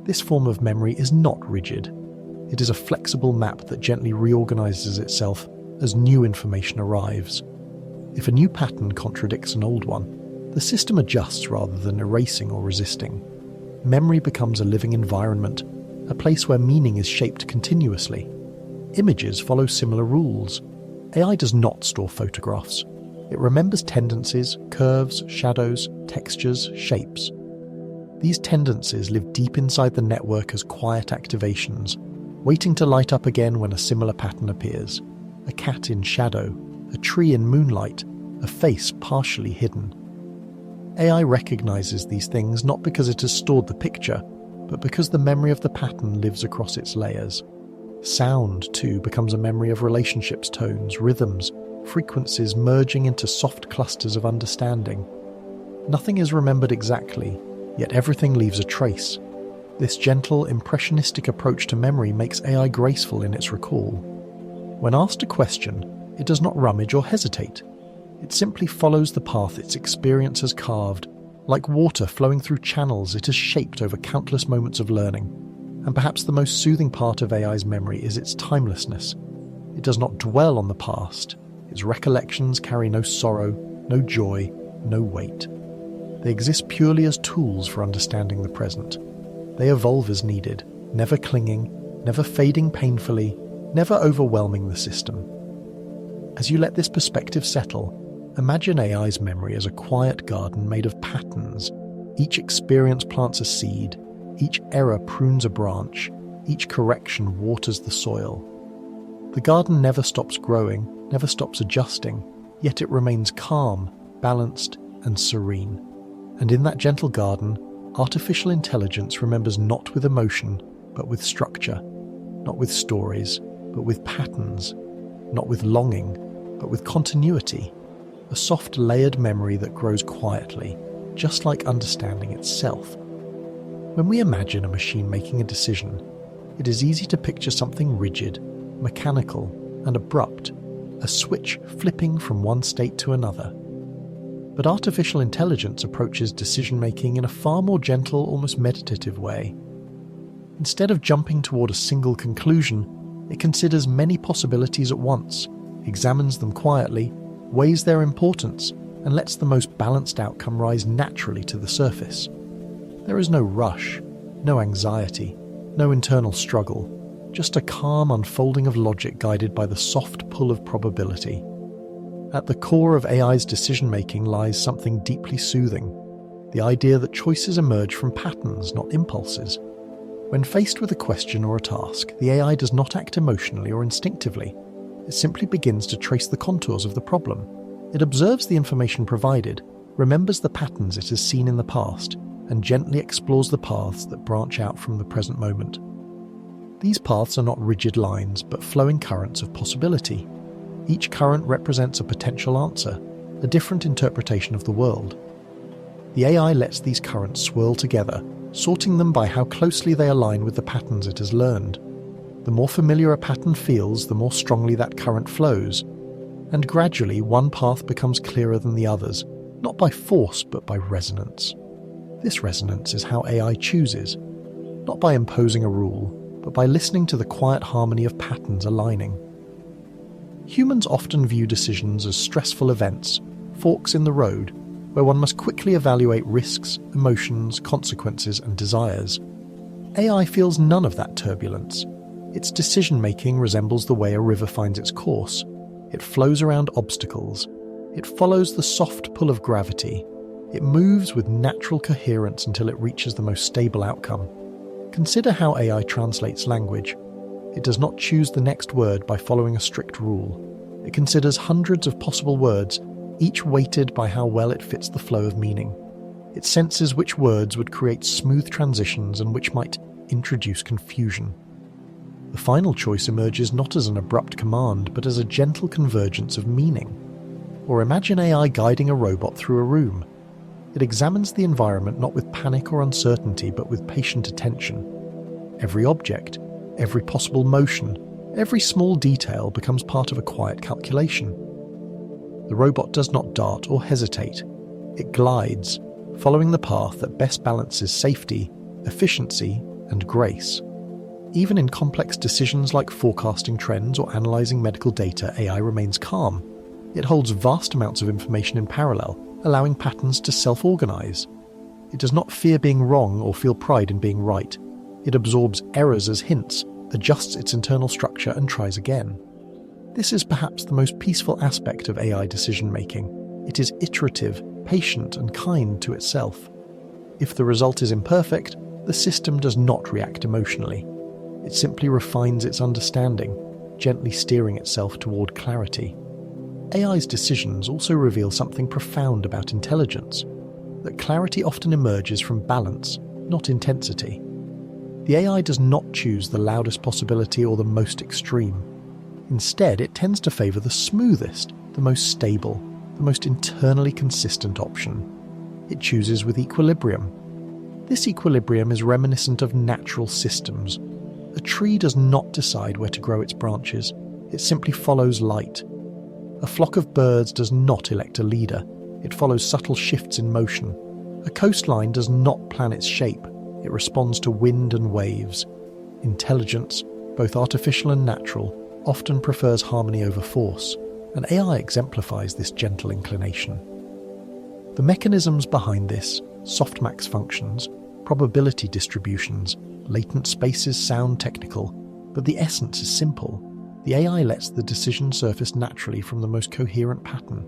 This form of memory is not rigid. It is a flexible map that gently reorganizes itself as new information arrives. If a new pattern contradicts an old one, the system adjusts rather than erasing or resisting. Memory becomes a living environment, a place where meaning is shaped continuously. Images follow similar rules. AI does not store photographs. It remembers tendencies, curves, shadows, textures, shapes. These tendencies live deep inside the network as quiet activations, waiting to light up again when a similar pattern appears. A cat in shadow, a tree in moonlight, a face partially hidden. AI recognizes these things not because it has stored the picture, but because the memory of the pattern lives across its layers. Sound, too, becomes a memory of relationships, tones, rhythms, frequencies merging into soft clusters of understanding. Nothing is remembered exactly, yet everything leaves a trace. This gentle, impressionistic approach to memory makes AI graceful in its recall. When asked a question, it does not rummage or hesitate. It simply follows the path its experience has carved. Like water flowing through channels, it has shaped over countless moments of learning. And perhaps the most soothing part of AI's memory is its timelessness. It does not dwell on the past. Its recollections carry no sorrow, no joy, no weight. They exist purely as tools for understanding the present. They evolve as needed, never clinging, never fading painfully, never overwhelming the system. As you let this perspective settle, imagine AI's memory as a quiet garden made of patterns. Each experience plants a seed, each error prunes a branch, each correction waters the soil. The garden never stops growing, never stops adjusting, yet it remains calm, balanced, and serene. And in that gentle garden, artificial intelligence remembers not with emotion, but with structure, not with stories, but with patterns, not with longing, but with continuity, a soft layered memory that grows quietly, just like understanding itself. When we imagine a machine making a decision, it is easy to picture something rigid, mechanical, and abrupt, a switch flipping from one state to another. But artificial intelligence approaches decision-making in a far more gentle, almost meditative way. Instead of jumping toward a single conclusion, it considers many possibilities at once, examines them quietly, weighs their importance, and lets the most balanced outcome rise naturally to the surface. There is no rush, no anxiety, no internal struggle, just a calm unfolding of logic guided by the soft pull of probability. At the core of AI's decision-making lies something deeply soothing, the idea that choices emerge from patterns, not impulses. When faced with a question or a task, the AI does not act emotionally or instinctively. It simply begins to trace the contours of the problem. It observes the information provided, remembers the patterns it has seen in the past, and gently explores the paths that branch out from the present moment. These paths are not rigid lines, but flowing currents of possibility. Each current represents a potential answer, a different interpretation of the world. The AI lets these currents swirl together, sorting them by how closely they align with the patterns it has learned. The more familiar a pattern feels, the more strongly that current flows, and gradually one path becomes clearer than the others, not by force but by resonance. This resonance is how AI chooses, not by imposing a rule, but by listening to the quiet harmony of patterns aligning. Humans often view decisions as stressful events, forks in the road, where one must quickly evaluate risks, emotions, consequences, and desires. AI feels none of that turbulence. Its decision-making resembles the way a river finds its course. It flows around obstacles. It follows the soft pull of gravity. It moves with natural coherence until it reaches the most stable outcome. Consider how AI translates language. It does not choose the next word by following a strict rule. It considers hundreds of possible words, each weighted by how well it fits the flow of meaning. It senses which words would create smooth transitions and which might introduce confusion. The final choice emerges not as an abrupt command, but as a gentle convergence of meaning. Or imagine AI guiding a robot through a room. It examines the environment not with panic or uncertainty, but with patient attention. Every object, every possible motion, every small detail becomes part of a quiet calculation. The robot does not dart or hesitate. It glides, following the path that best balances safety, efficiency, and grace. Even in complex decisions like forecasting trends or analysing medical data, AI remains calm. It holds vast amounts of information in parallel, allowing patterns to self-organise. It does not fear being wrong or feel pride in being right. It absorbs errors as hints, adjusts its internal structure, and tries again. This is perhaps the most peaceful aspect of AI decision-making. It is iterative, patient, and kind to itself. If the result is imperfect, the system does not react emotionally. It simply refines its understanding, gently steering itself toward clarity. AI's decisions also reveal something profound about intelligence, that clarity often emerges from balance, not intensity. The AI does not choose the loudest possibility or the most extreme. Instead, it tends to favour the smoothest, the most stable, the most internally consistent option. It chooses with equilibrium. This equilibrium is reminiscent of natural systems. A tree does not decide where to grow its branches, it simply follows light. A flock of birds does not elect a leader, it follows subtle shifts in motion. A coastline does not plan its shape, it responds to wind and waves. Intelligence, both artificial and natural, often prefers harmony over force, and AI exemplifies this gentle inclination. The mechanisms behind this, softmax functions, probability distributions, latent spaces sound technical, but the essence is simple. The AI lets the decision surface naturally from the most coherent pattern.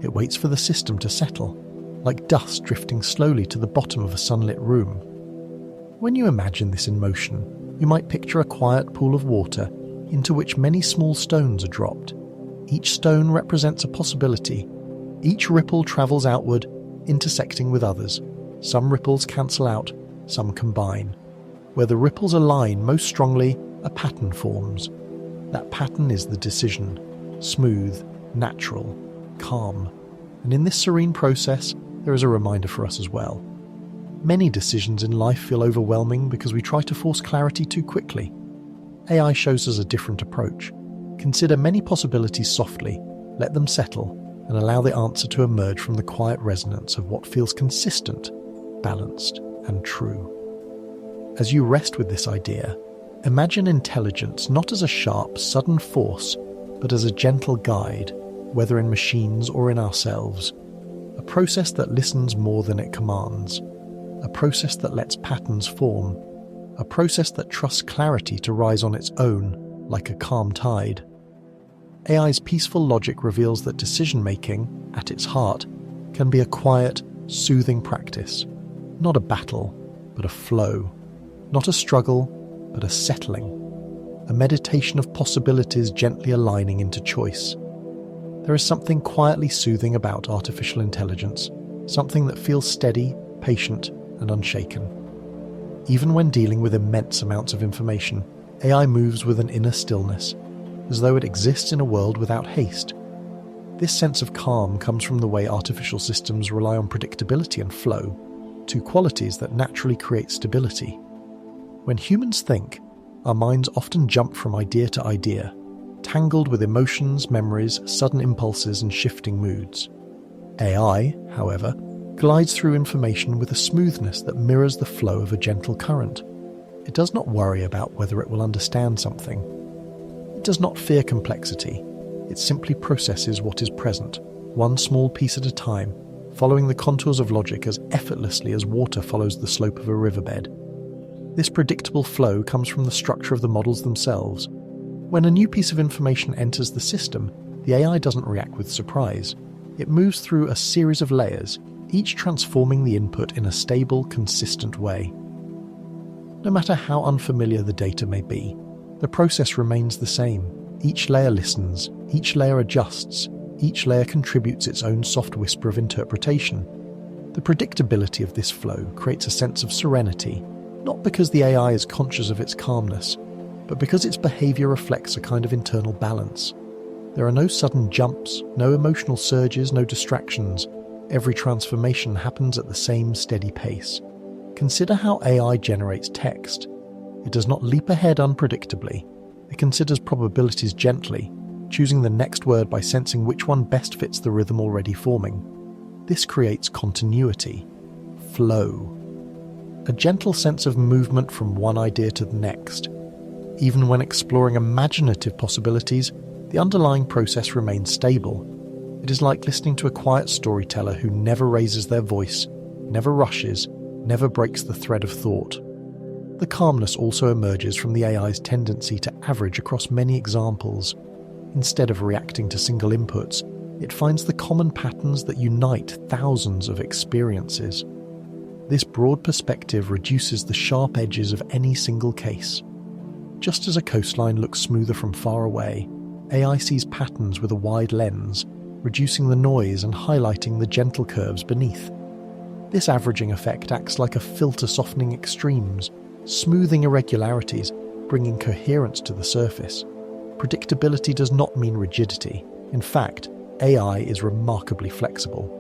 It waits for the system to settle, like dust drifting slowly to the bottom of a sunlit room. When you imagine this in motion, you might picture a quiet pool of water into which many small stones are dropped. Each stone represents a possibility. Each ripple travels outward, intersecting with others. Some ripples cancel out, some combine. Where the ripples align most strongly, a pattern forms. That pattern is the decision, smooth, natural, calm. And in this serene process, there is a reminder for us as well. Many decisions in life feel overwhelming because we try to force clarity too quickly. AI shows us a different approach. Consider many possibilities softly, let them settle, and allow the answer to emerge from the quiet resonance of what feels consistent, balanced, and true. As you rest with this idea, imagine intelligence not as a sharp, sudden force, but as a gentle guide, whether in machines or in ourselves. A process that listens more than it commands. A process that lets patterns form. A process that trusts clarity to rise on its own, like a calm tide. AI's peaceful logic reveals that decision-making, at its heart, can be a quiet, soothing practice. Not a battle, but a flow. Not a struggle, but a settling. A meditation of possibilities gently aligning into choice. There is something quietly soothing about artificial intelligence, something that feels steady, patient, and unshaken. Even when dealing with immense amounts of information, AI moves with an inner stillness, as though it exists in a world without haste. This sense of calm comes from the way artificial systems rely on predictability and flow, two qualities that naturally create stability. When humans think, our minds often jump from idea to idea, tangled with emotions, memories, sudden impulses, and shifting moods. AI, however, glides through information with a smoothness that mirrors the flow of a gentle current. It does not worry about whether it will understand something. It does not fear complexity. It simply processes what is present, one small piece at a time, following the contours of logic as effortlessly as water follows the slope of a riverbed. This predictable flow comes from the structure of the models themselves. When a new piece of information enters the system, the AI doesn't react with surprise. It moves through a series of layers, each transforming the input in a stable, consistent way. No matter how unfamiliar the data may be, the process remains the same. Each layer listens, each layer adjusts, each layer contributes its own soft whisper of interpretation. The predictability of this flow creates a sense of serenity, not because the AI is conscious of its calmness, but because its behavior reflects a kind of internal balance. There are no sudden jumps, no emotional surges, no distractions. Every transformation happens at the same steady pace. Consider how AI generates text. It does not leap ahead unpredictably. It considers probabilities gently, choosing the next word by sensing which one best fits the rhythm already forming. This creates continuity, flow, a gentle sense of movement from one idea to the next. Even when exploring imaginative possibilities, the underlying process remains stable. It is like listening to a quiet storyteller who never raises their voice, never rushes, never breaks the thread of thought. The calmness also emerges from the AI's tendency to average across many examples. Instead of reacting to single inputs, it finds the common patterns that unite thousands of experiences. This broad perspective reduces the sharp edges of any single case. Just as a coastline looks smoother from far away, AI sees patterns with a wide lens, reducing the noise and highlighting the gentle curves beneath. This averaging effect acts like a filter softening extremes, smoothing irregularities, bringing coherence to the surface. Predictability does not mean rigidity. In fact, AI is remarkably flexible.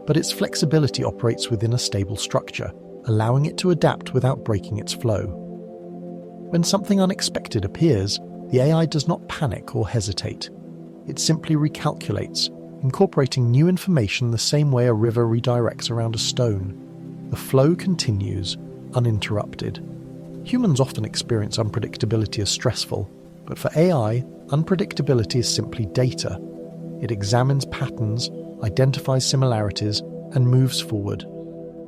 But its flexibility operates within a stable structure, allowing it to adapt without breaking its flow. When something unexpected appears, the AI does not panic or hesitate. It simply recalculates, incorporating new information the same way a river redirects around a stone. The flow continues, uninterrupted. Humans often experience unpredictability as stressful, but for AI, unpredictability is simply data. It examines patterns, identifies similarities, and moves forward.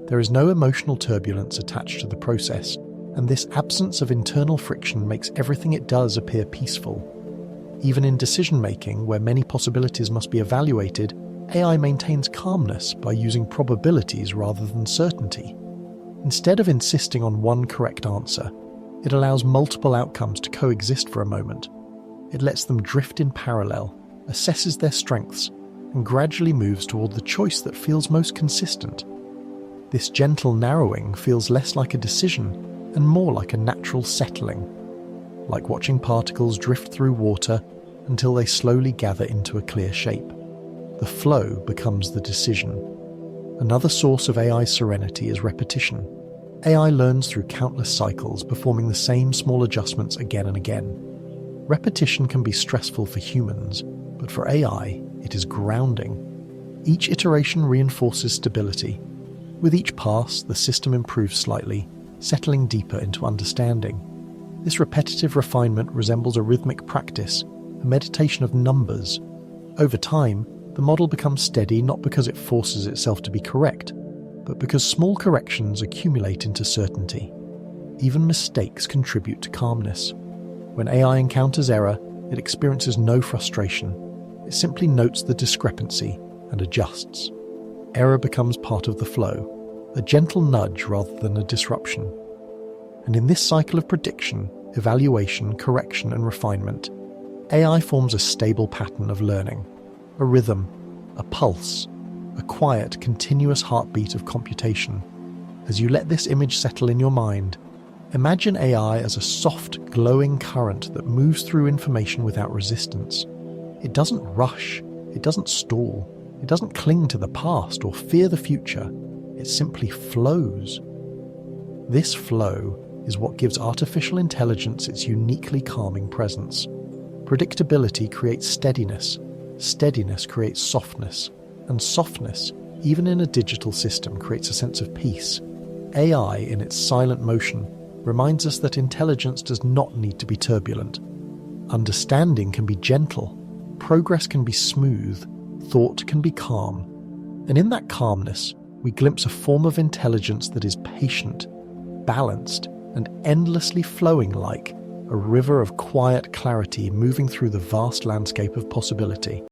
There is no emotional turbulence attached to the process, and this absence of internal friction makes everything it does appear peaceful. Even in decision-making, where many possibilities must be evaluated, AI maintains calmness by using probabilities rather than certainty. Instead of insisting on one correct answer, it allows multiple outcomes to coexist for a moment. It lets them drift in parallel, assesses their strengths, and gradually moves toward the choice that feels most consistent. This gentle narrowing feels less like a decision and more like a natural settling, like watching particles drift through water until they slowly gather into a clear shape. The flow becomes the decision. Another source of AI's serenity is repetition. AI learns through countless cycles, performing the same small adjustments again and again. Repetition can be stressful for humans, but for AI, it is grounding. Each iteration reinforces stability. With each pass, the system improves slightly, settling deeper into understanding. This repetitive refinement resembles a rhythmic practice, a meditation of numbers. Over time, the model becomes steady not because it forces itself to be correct, but because small corrections accumulate into certainty. Even mistakes contribute to calmness. When AI encounters error, it experiences no frustration. It simply notes the discrepancy and adjusts. Error becomes part of the flow, a gentle nudge rather than a disruption. And in this cycle of prediction, evaluation, correction, and refinement, AI forms a stable pattern of learning, a rhythm, a pulse, a quiet, continuous heartbeat of computation. As you let this image settle in your mind, imagine AI as a soft, glowing current that moves through information without resistance. It doesn't rush, it doesn't stall, it doesn't cling to the past or fear the future. It simply flows. This flow is what gives artificial intelligence its uniquely calming presence. Predictability creates steadiness, steadiness creates softness, and softness, even in a digital system, creates a sense of peace. AI, in its silent motion, reminds us that intelligence does not need to be turbulent. Understanding can be gentle, progress can be smooth, thought can be calm. And in that calmness, we glimpse a form of intelligence that is patient, balanced, and endlessly flowing like a river of quiet clarity moving through the vast landscape of possibility.